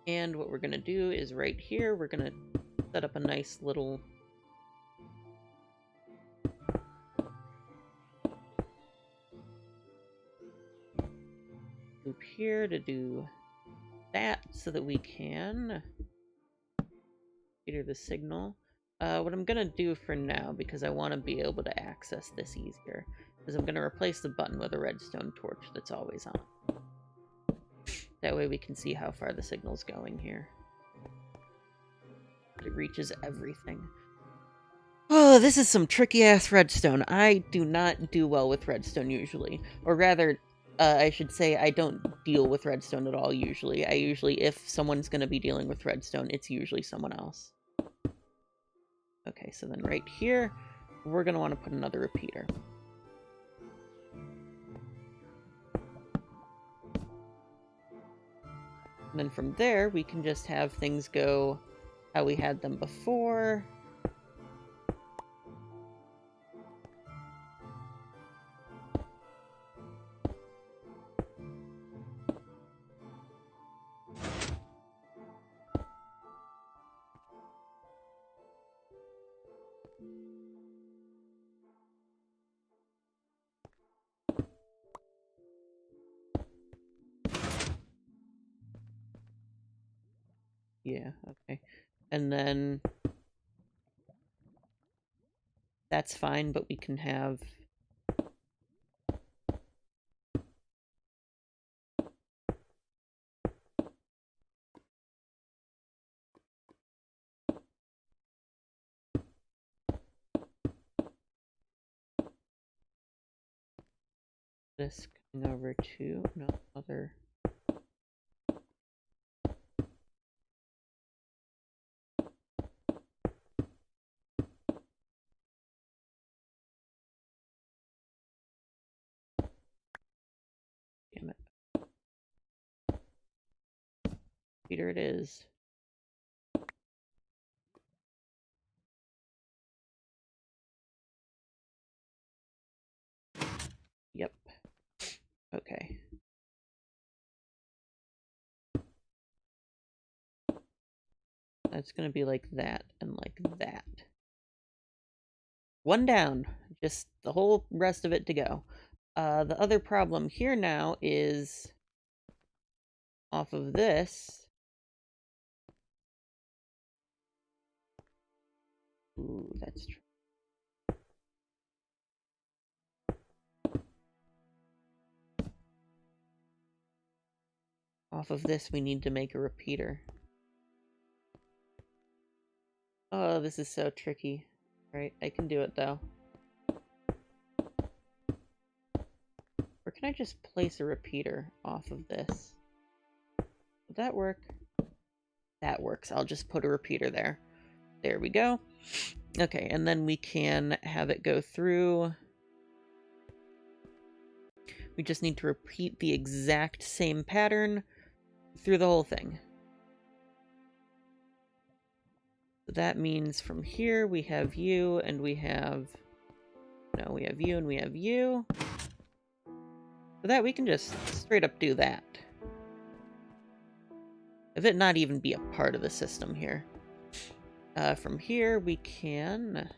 A: And what we're going to do is right here, we're going to set up a nice little loop here to do that so that we can meter the signal. What I'm going to do for now, because I want to be able to access this easier, is I'm going to replace the button with a redstone torch that's always on. That way we can see how far the signal's going here. It reaches everything. Oh, this is some tricky-ass redstone. I do not do well with redstone usually. Or rather, I should say I don't deal with redstone at all usually. If someone's going to be dealing with redstone, it's usually someone else. Okay, so then right here, we're going to want to put another repeater. And then from there, we can just have things go how we had them before. Yeah, okay. And then that's fine, but we can have this coming over to no other. Damn it. Peter, it is. Yep. Okay. That's gonna be like that and like that. One down. Just the whole rest of it to go. The other problem here now is off of this. Ooh, that's true. Off of this, we need to make a repeater. Oh, this is so tricky. Right, I can do it though. Or can I just place a repeater off of this? Would that work? That works. I'll just put a repeater there. There we go. Okay, and then we can have it go through. We just need to repeat the exact same pattern through the whole thing. So that means from here we have you and we have... No, we have you and we have you. So that we can just straight up do that. If it not even be a part of the system here. From here we can...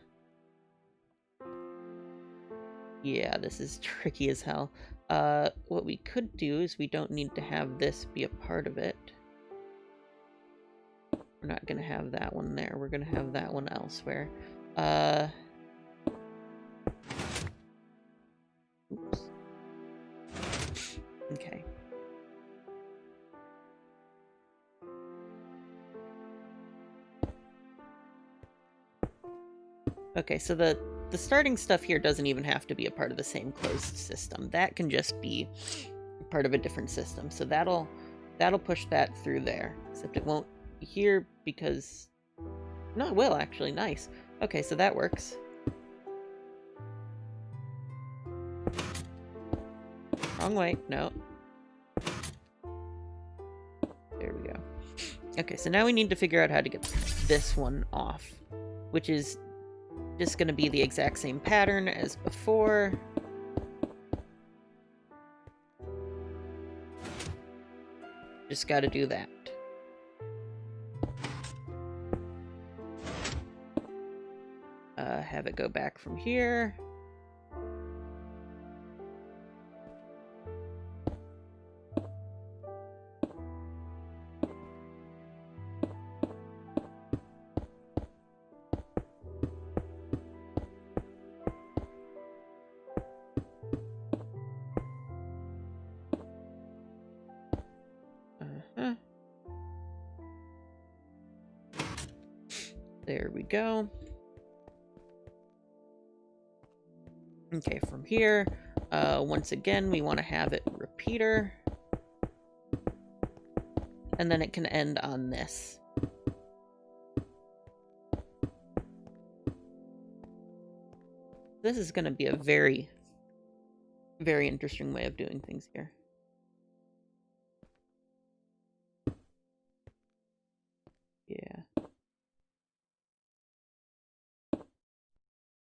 A: Yeah, this is tricky as hell. What we could do is we don't need to have this be a part of it. We're not going to have that one there. We're going to have that one elsewhere. Oops. Okay. Okay, so the starting stuff here doesn't even have to be a part of the same closed system. That can just be part of a different system. So that'll push that through there. Except it won't here because... No, it will actually. Nice. Okay, so that works. Wrong way. No. There we go. Okay, so now we need to figure out how to get this one off, which is just going to be the exact same pattern as before. Just got to do that. Have it go back from here. There we go. Okay, from here, once again, we want to have it repeater. And then it can end on this. This is going to be a very, very interesting way of doing things here. Yeah.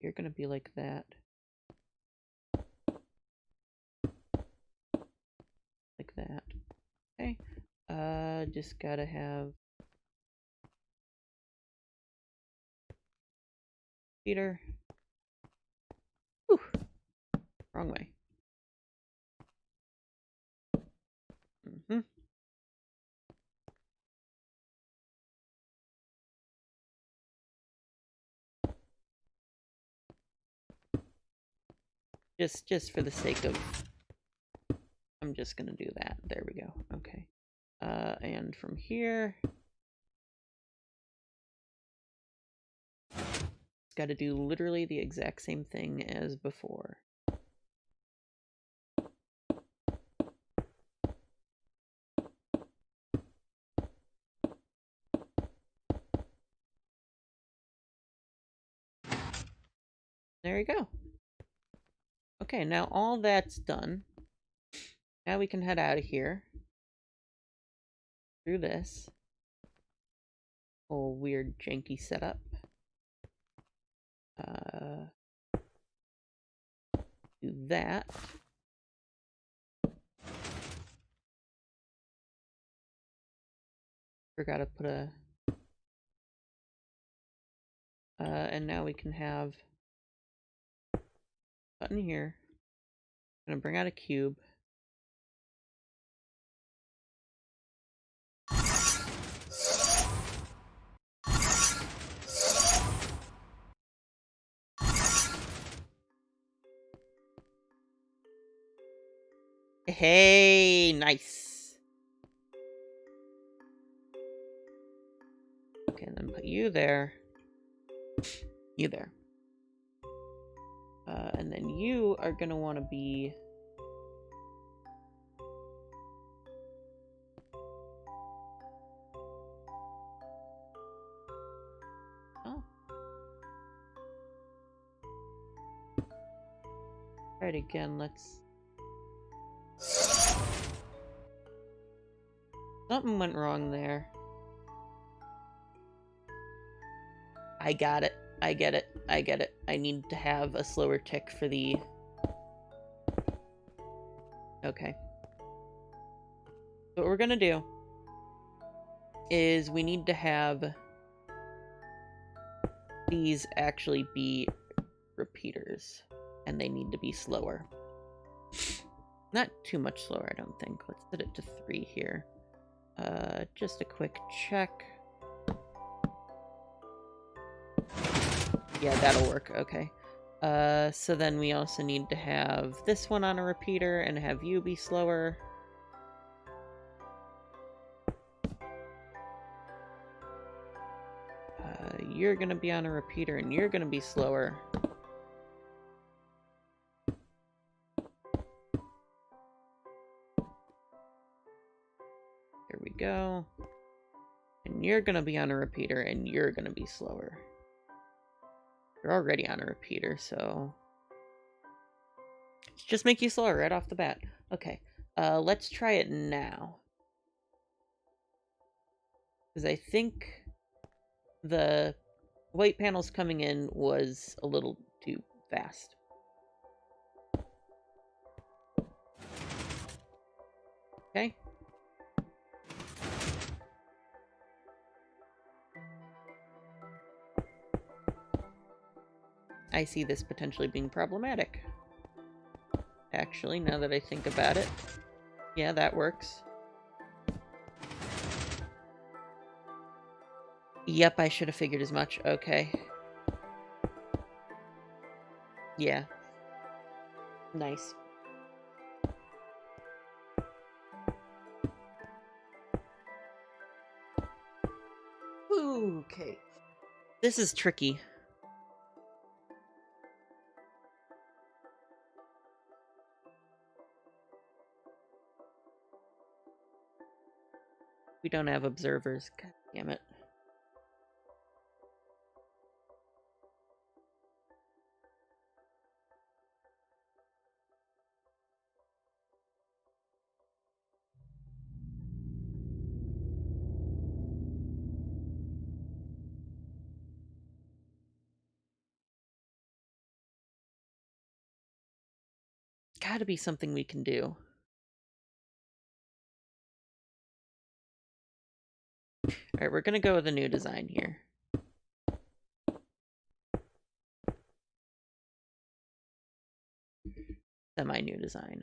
A: You're going to be like that. Like that. Okay. Just gotta have Peter. Whew. Wrong way. Mm-hmm. Just for the sake of... I'm just gonna do that. There we go. Okay. And from here... It's gotta do literally the exact same thing as before. There you go. Okay, now all that's done. Now we can head out of here. Through this whole weird janky setup. Do that. Forgot to put a... and now we can have a button here. I'm gonna bring out a cube. Hey, nice. Okay, and then put you there. You there. And then you are gonna want to be... Oh. Try it again, let's... Something went wrong there. I got it. I get it. I get it. I need to have a slower tick for the... Okay. So what we're gonna do is we need to have these actually be repeaters, and they need to be slower. Not too much slower, I don't think. Let's set it to 3 here. Just a quick check. Yeah, that'll work. Okay. So then we also need to have this one on a repeater and have you be slower. You're gonna be on a repeater and you're gonna be slower. There we go. And you're gonna be on a repeater and you're gonna be slower. You're already on a repeater, so... let's just make you slower right off the bat. Okay, let's try it now. Because I think the white panels coming in was a little too fast. Okay. I see this potentially being problematic. Actually, now that I think about it. Yeah, that works. Yep, I should have figured as much. Okay. Yeah. Nice. Okay. This is tricky. We don't have observers. God damn it. Gotta be something we can do. Alright, we're gonna go with a new design here. Semi-new design.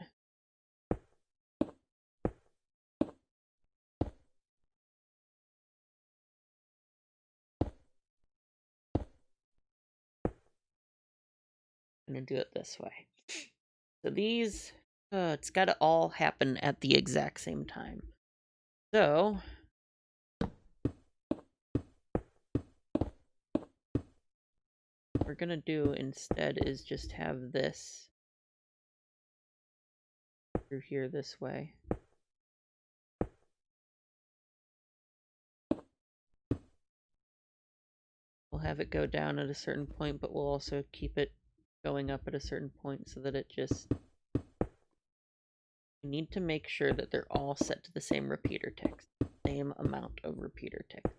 A: I'm gonna do it this way. So these, it's gotta all happen at the exact same time. So, what we're gonna do instead is just have this through here this way. We'll have it go down at a certain point, but we'll also keep it going up at a certain point so that it just... we need to make sure that they're all set to the same repeater text. Same amount of repeater text.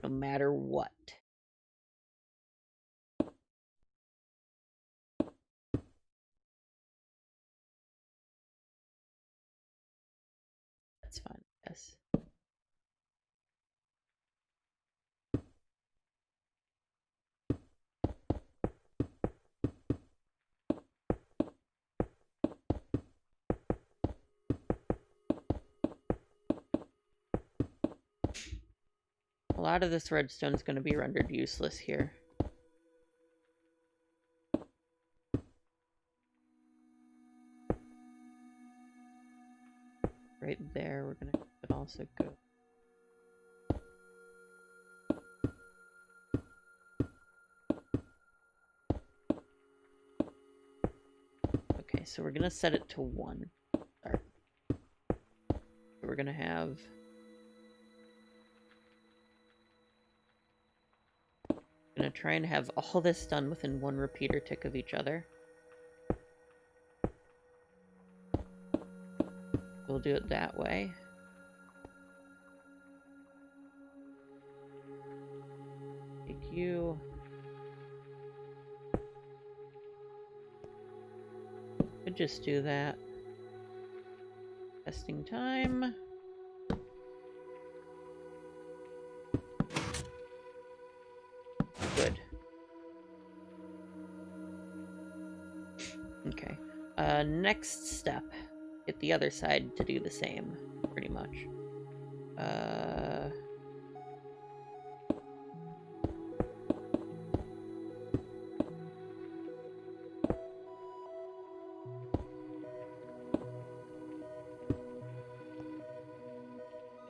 A: No matter what. That's fine, yes. A lot of this redstone is going to be rendered useless here. Right there, we're going to have it also go. Okay, so we're going to set it to 1. Sorry. We're going to have... gonna try and have all this done within 1 repeater tick of each other. We'll do it that way. you. Could just do that. Testing time. Good. Okay. Next step. Get the other side to do the same, pretty much.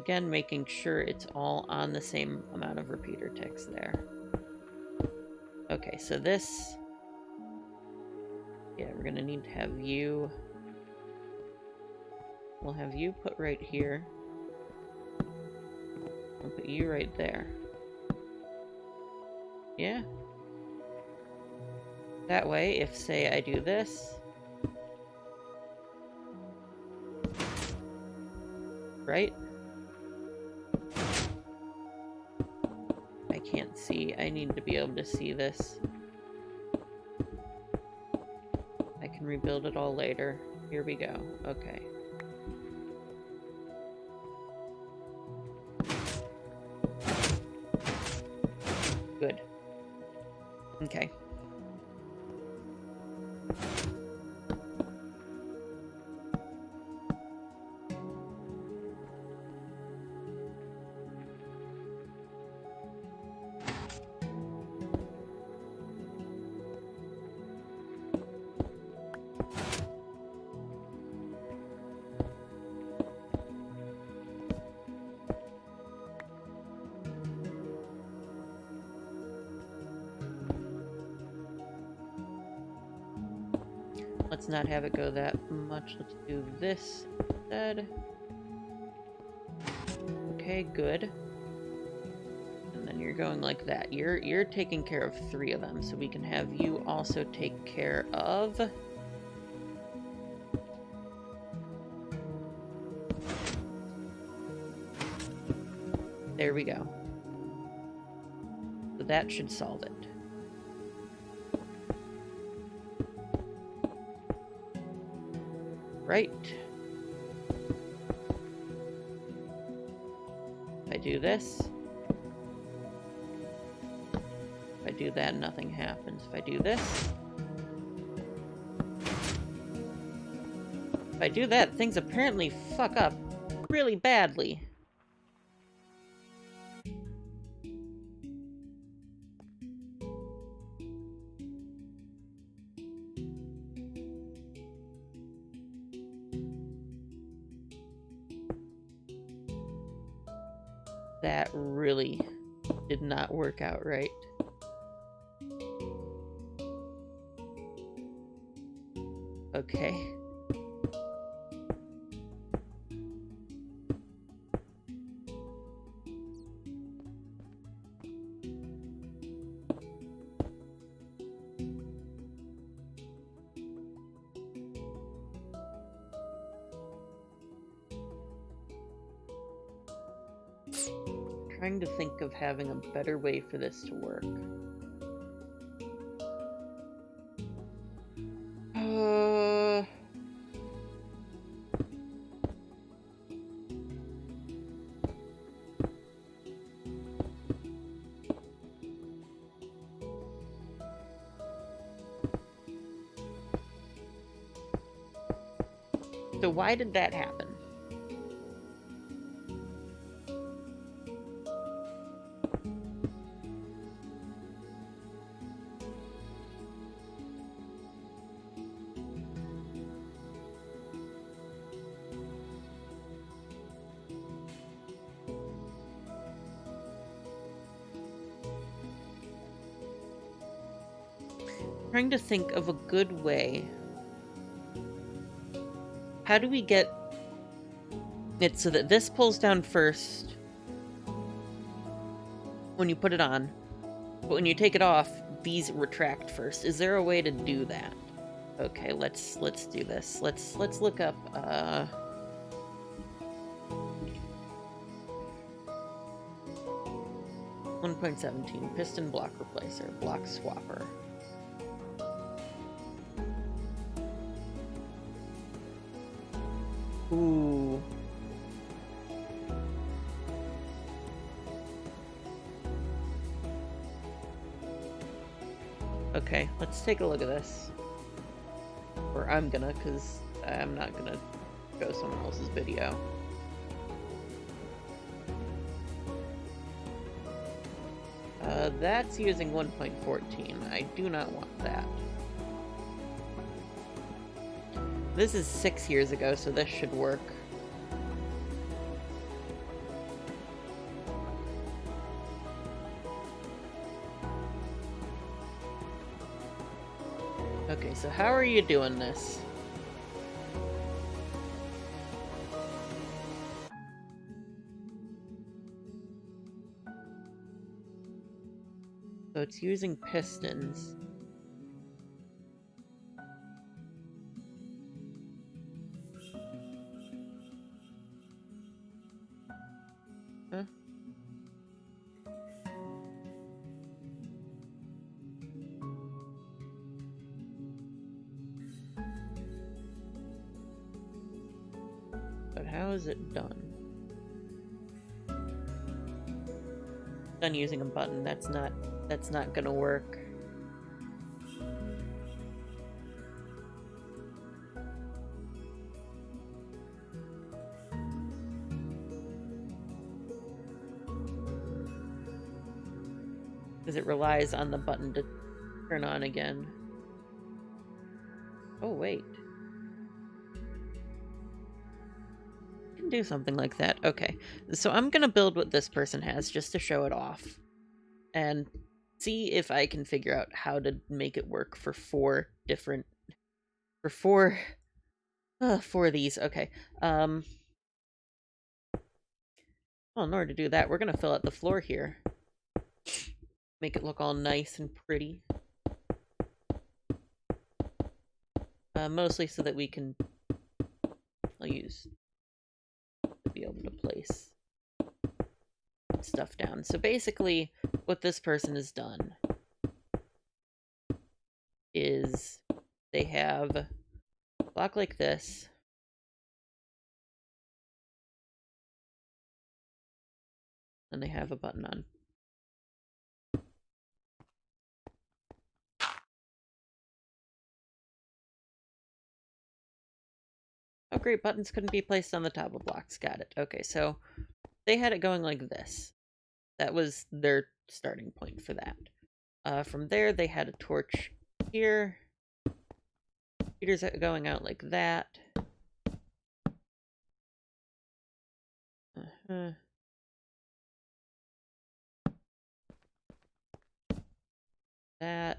A: Again, making sure it's all on the same amount of repeater ticks there. Okay, so this... Yeah, we're gonna need to have you... We'll have you put right here. I'll put you right there. Yeah. That way, if, say, I do this... Right? I can't see. I need to be able to see this. I can rebuild it all later. Here we go. Okay. Good. Okay. Let's not have it go that much. Let's do this instead. Okay, good. And then you're going like that. You're taking care of 3 of them, so we can have you also take care of... There we go. So that should solve it. Right. If I do this. If I do that, nothing happens. If I do this. If I do that, things apparently fuck up really badly. That really did not work out right. Okay. Trying to think of having a better way for this to work. So why did that happen? Trying to think of a good way. How do we get it so that this pulls down first when you put it on, but when you take it off, these retract first? Is there a way to do that? Okay, let's do this. Let's look up 1.17 piston block replacer, block swapper. Ooh. Okay, let's take a look at this. Or I'm gonna, because I'm not gonna show someone else's video. That's using 1.14. I do not want that. This is 6 years ago, so this should work. Okay, so how are you doing this? So it's using pistons. Huh? But how is it done? Done using a button. That's not gonna work. Because it relies on the button to turn on again. Oh, wait. I can do something like that. Okay. So I'm gonna build what this person has just to show it off. And see if I can figure out how to make it work for four of these. Okay. Well, in order to do that, we're gonna fill out the floor here. Make it look all nice and pretty. Mostly so that we can, I'll use to be able to place stuff down. So basically, what this person has done is they have a block like this, and they have a button on. Oh great, buttons couldn't be placed on the top of blocks. Got it. Okay, so they had it going like this. That was their starting point for that. From there, they had a torch here. Heaters going out like that. That.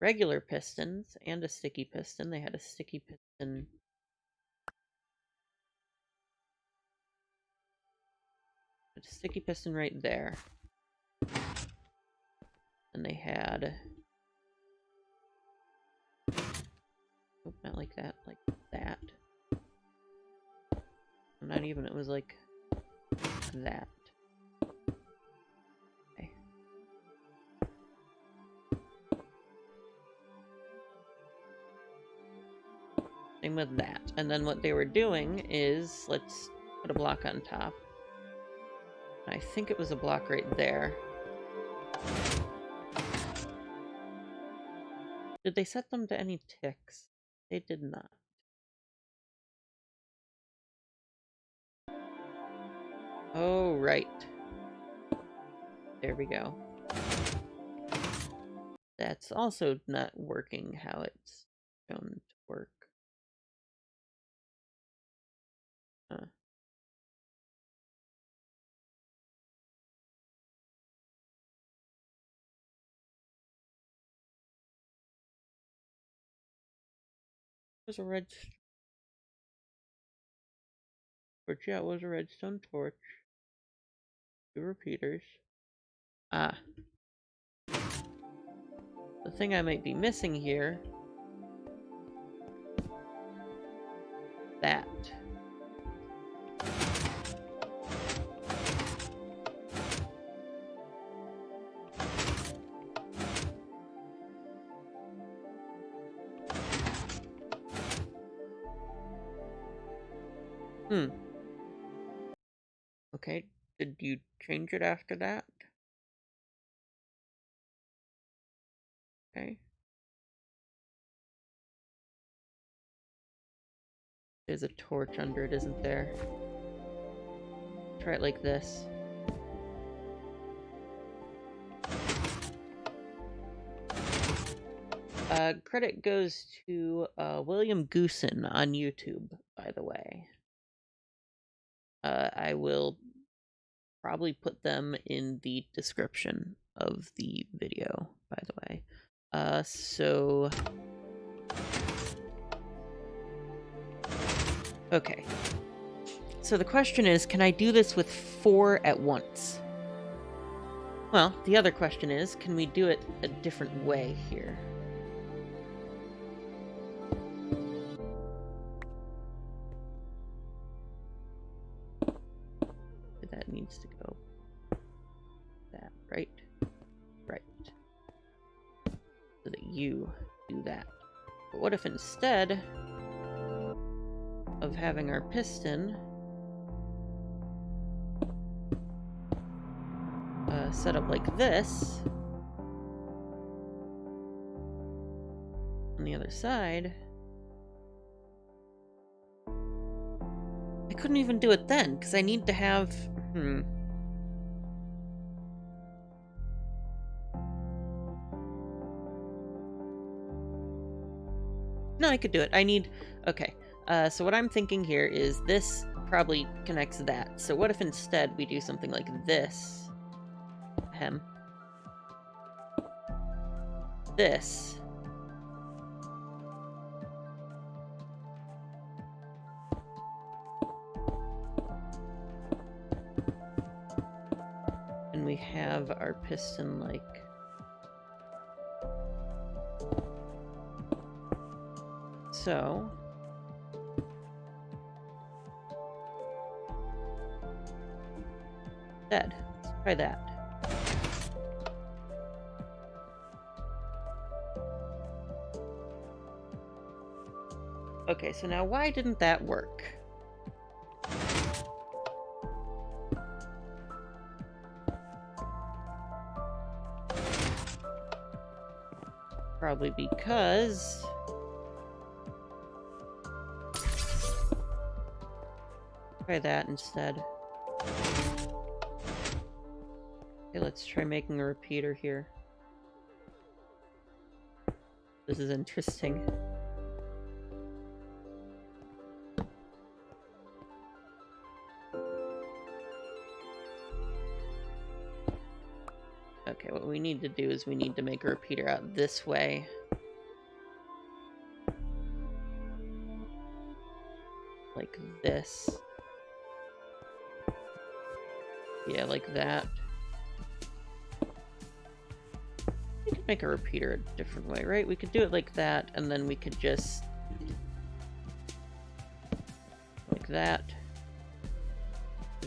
A: Regular pistons and a sticky piston. They had a sticky piston. A sticky piston right there. And they had... Oh, not like that, like that. Not even, it was like that. Okay. Same with that. And then what they were doing is, let's put a block on top. I think it was a block right there. Did they set them to any ticks? They did not. Oh, right. There we go. That's also not working how it's shown to work. Huh. There's a red torch. Yeah, it was a redstone torch. 2 repeaters. Ah. The The thing I might be missing here... that. Okay, did you change it after that? Okay. There's a torch under it, isn't there? Try it like this. Credit goes to William Goosen on YouTube, by the way. I will probably put them in the description of the video, by the way. So... okay. So the question is, can I do this with 4 at once? Well, the other question is, can we do it a different way here? That needs to go that, right? Right. So that you do that. But what if instead of having our piston set up like this on the other side? I couldn't even do it then, because I need to have... No, I could do it. I need... okay. So what I'm thinking here is this probably connects that. So what if instead we do something like this? This. And we have our piston like... so... dead. Let's try that. Okay, so now why didn't that work? Probably because... try that instead. Okay, let's try making a repeater here. This is interesting. Okay, what we need to do is we need to make a repeater out this way. Like this. Yeah, like that. We could make a repeater a different way, right? We could do it like that, and then we could just... like that.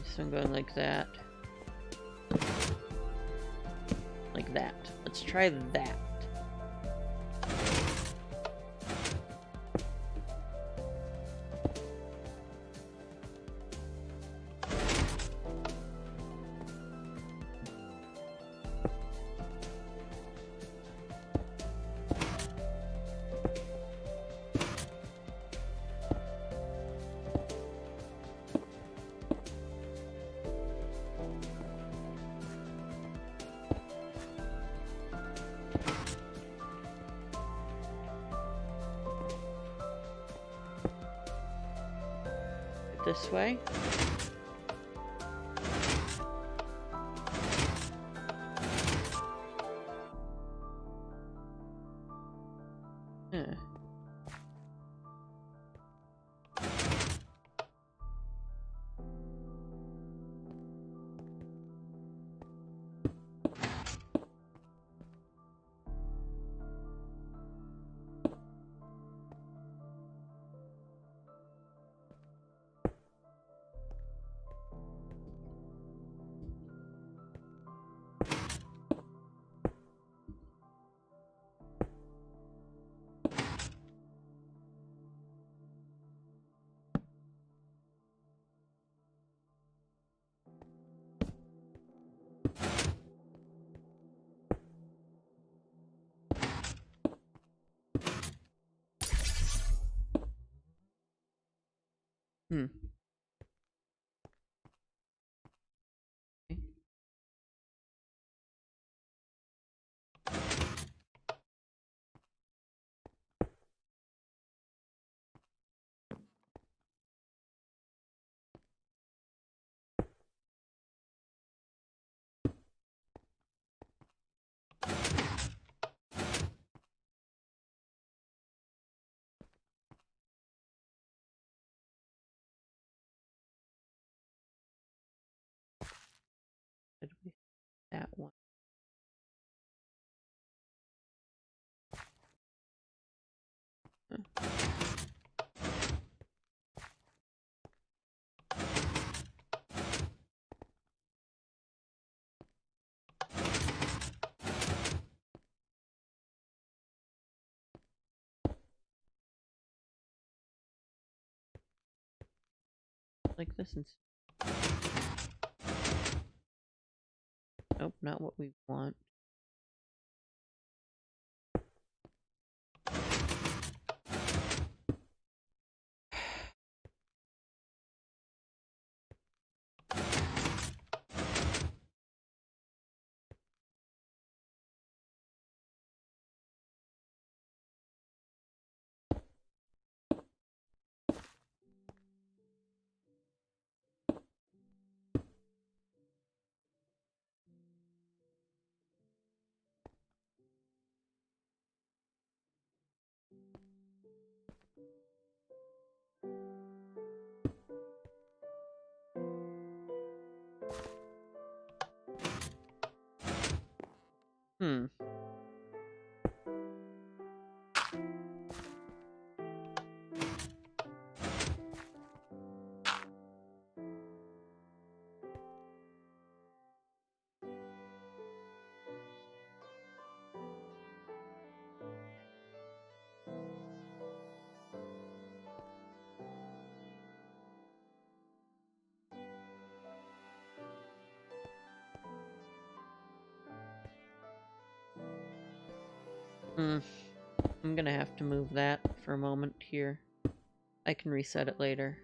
A: So I'm going like that. Like that. Let's try that. This way. Hmm. Okay. Did we that one? Huh. Like this and nope, not what we want. Hmm. Hmm. I'm gonna have to move that for a moment here. I can reset it later.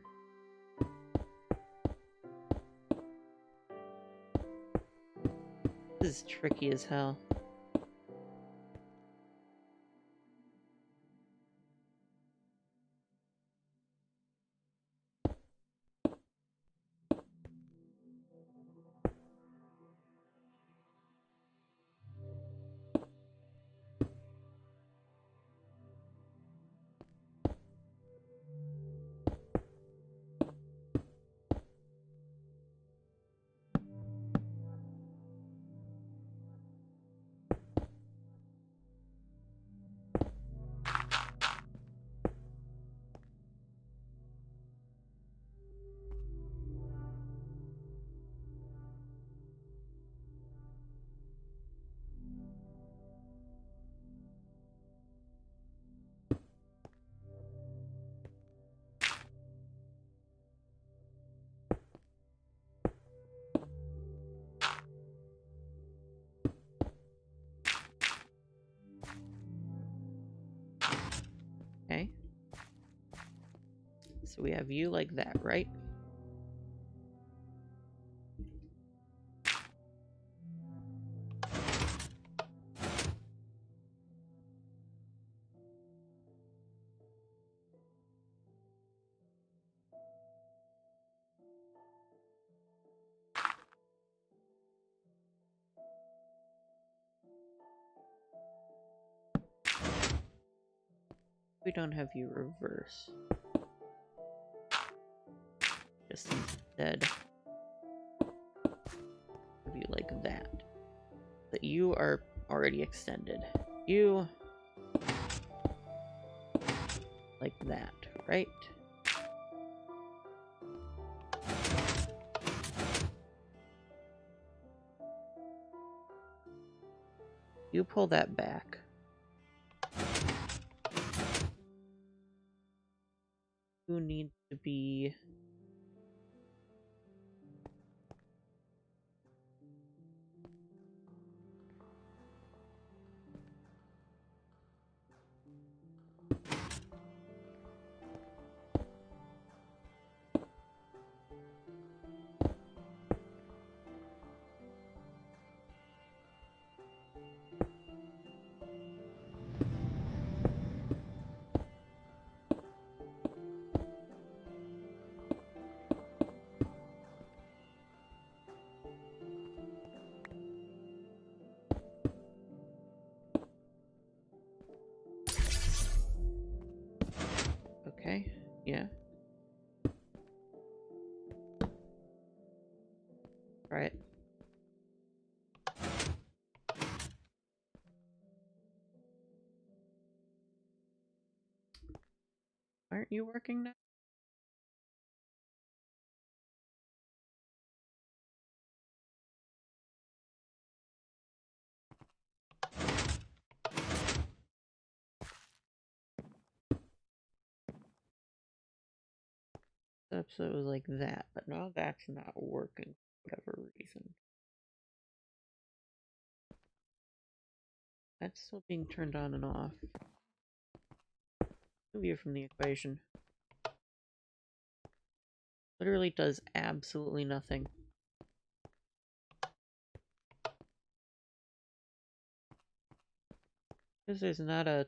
A: This is tricky as hell. Okay. So we have you like that, right? We don't have you reverse. Just instead of you like that. But you are already extended. You like that, right? You pull that back. You need to be... Yeah. Right. Aren't you working now? So it was like that, but now that's not working for whatever reason. That's still being turned on and off. Move you from the equation. Literally does absolutely nothing. This is not a...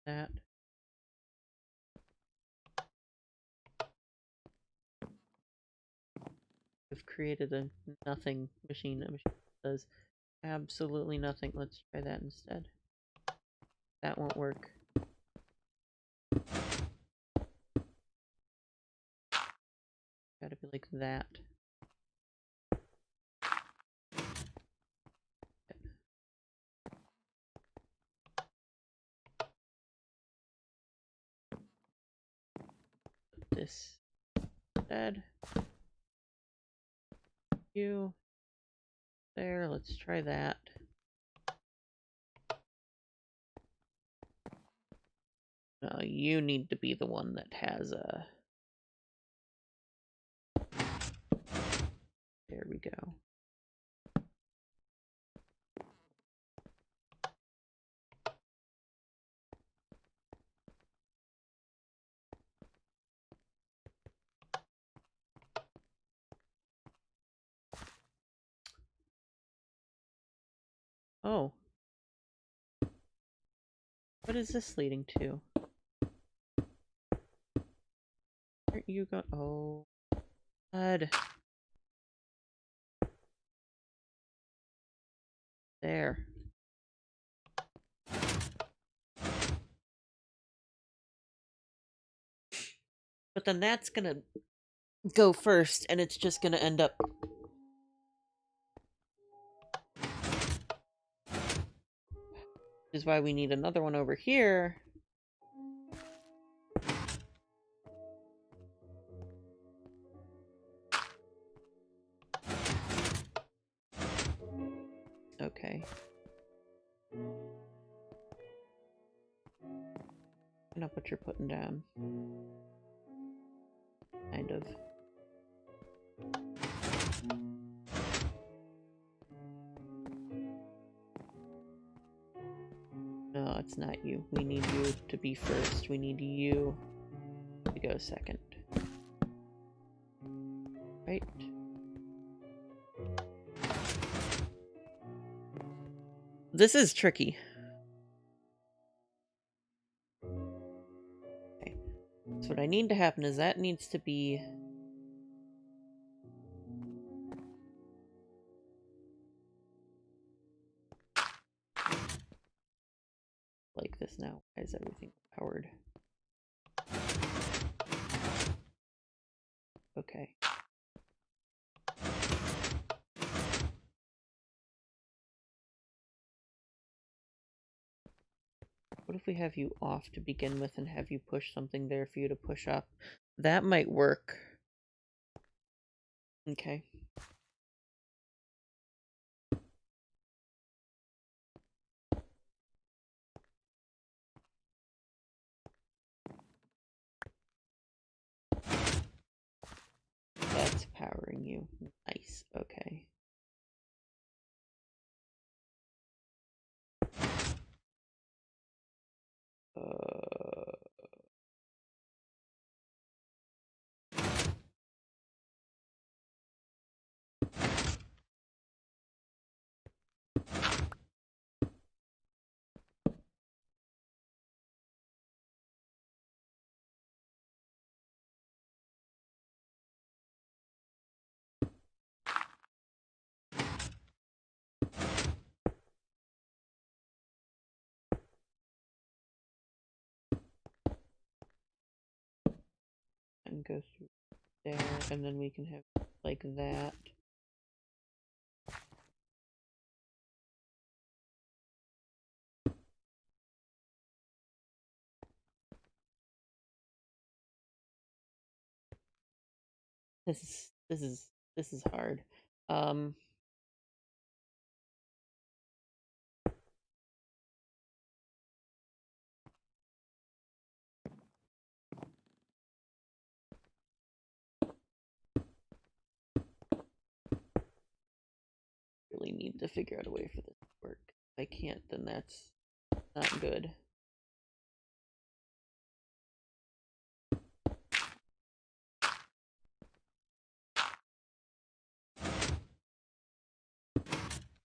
A: that. We've created a nothing machine. A machine that does absolutely nothing. Let's try that instead. That won't work. Gotta be like that. This instead. You there. Let's try that. No, you need to be the one that has a... There we go. Oh. What is this leading to? Aren't you going? Oh, God. There. But then that's gonna go first, and it's just gonna end up... Which is why we need another one over here. Okay. I know what you're putting down. Kind of. No, it's not you. We need you to be first. We need you to go second. Right? This is tricky. Okay. So what I need to happen is that needs to be... like this now. Why is everything powered? Okay. What if we have you off to begin with and have you push something there for you to push up? That might work. Okay. That's powering you. Nice. Okay. Uh... then go through there, and then we can have like that. This is hard. Really need to figure out a way for this to work. If I can't, then that's not good.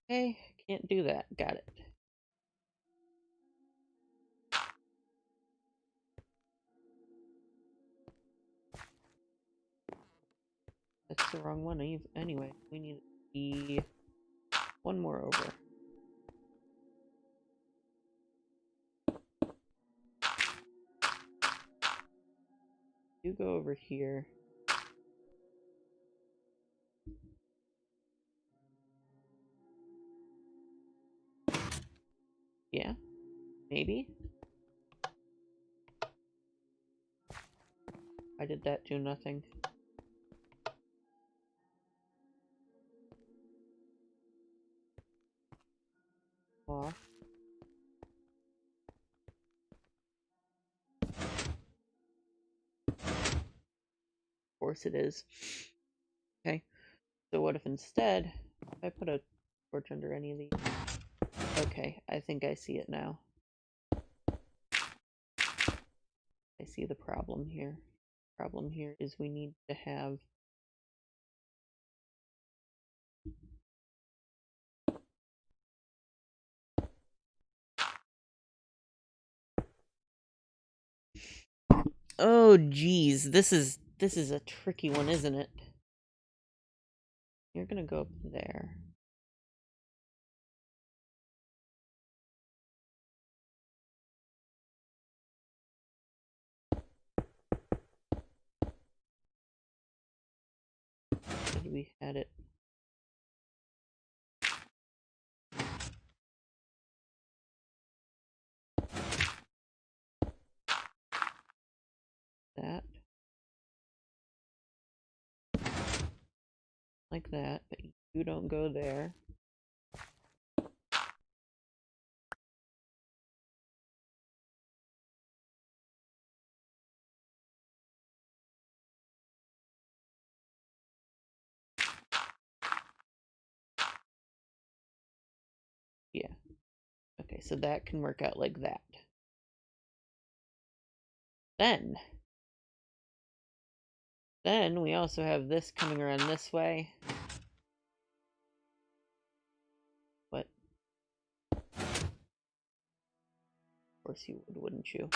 A: Okay, can't do that. Got it. That's the wrong one anyway. We need to be one more over. You go over here. Yeah, maybe. I did that do nothing. Aw. Of course it is. Okay, so what if instead I put a torch under any of these? Okay, I think I see it now. I see the problem here. The problem here is we need to have oh geez, this is a tricky one, isn't it? You're gonna go up there. We had it. That. Like that, but you don't go there. Yeah. Okay, so that can work out like that. Then we also have this coming around this way. What? Of course you would, wouldn't you?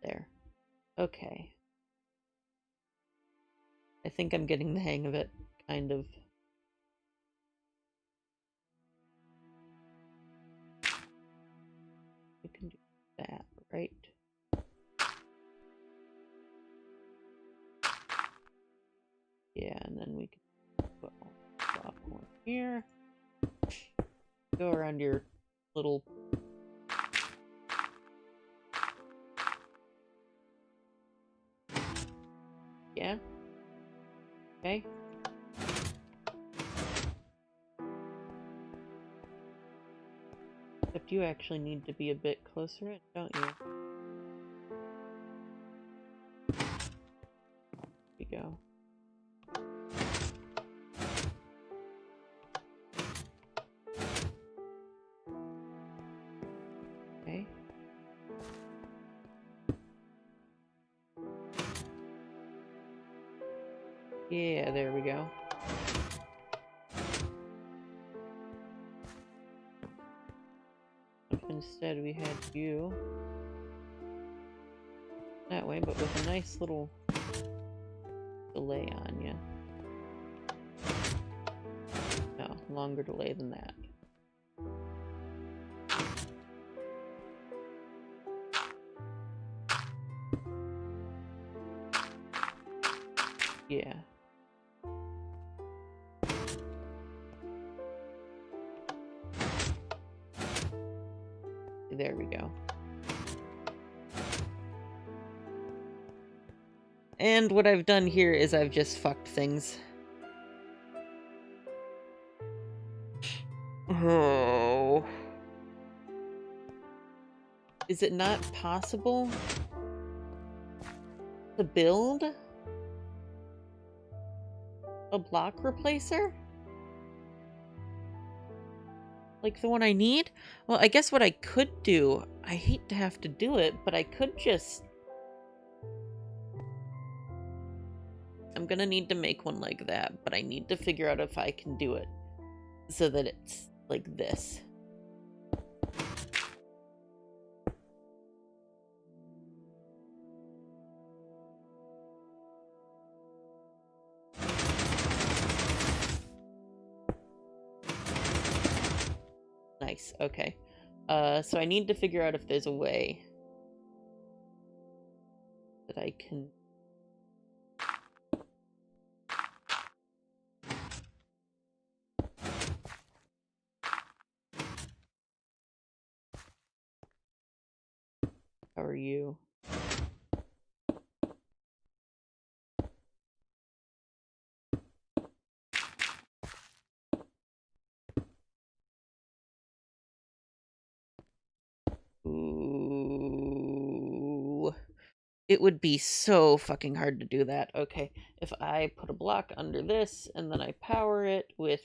A: There. Okay. I think I'm getting the hang of it, kind of. We can do that, right? Yeah, and then we can put one here. Go around your little yeah. Okay. Except you actually need to be a bit closer in, don't you? There we go. Okay. Yeah, there we go. If instead we had you that way, but with a nice little delay on you. No, longer delay than that. Yeah. There we go. And what I've done here is I've just fucked things. Oh. Is it not possible to build a block replacer? Like the one I need? Well, I guess what I could do, I hate to have to do it, but I could just... I'm gonna need to make one like that, but I need to figure out if I can do it so that it's like this. Nice, okay. So I need to figure out if there's a way that I can... How are you? Ooh. It would be so fucking hard to do that. Okay, if I put a block under this and then I power it with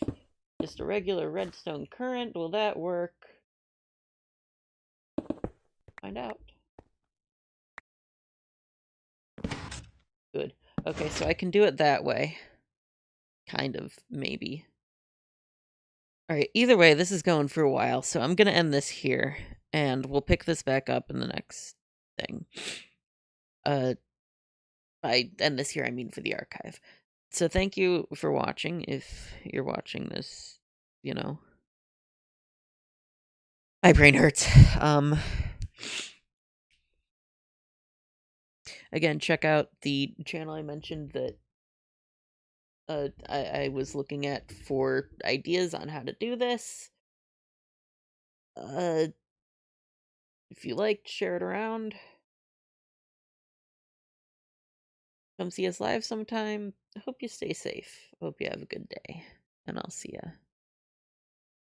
A: just a regular redstone current, will that work? Find out. Good. Okay, so I can do it that way. Kind of, maybe. Alright, either way, this is going for a while, so I'm gonna end this here, and we'll pick this back up in the next thing. By end this here, I mean for the archive. So thank you for watching, if you're watching this, you know. My brain hurts. Again, check out the channel I mentioned that I was looking at for ideas on how to do this. If you liked, share it around. Come see us live sometime. I hope you stay safe. Hope you have a good day. And I'll see ya.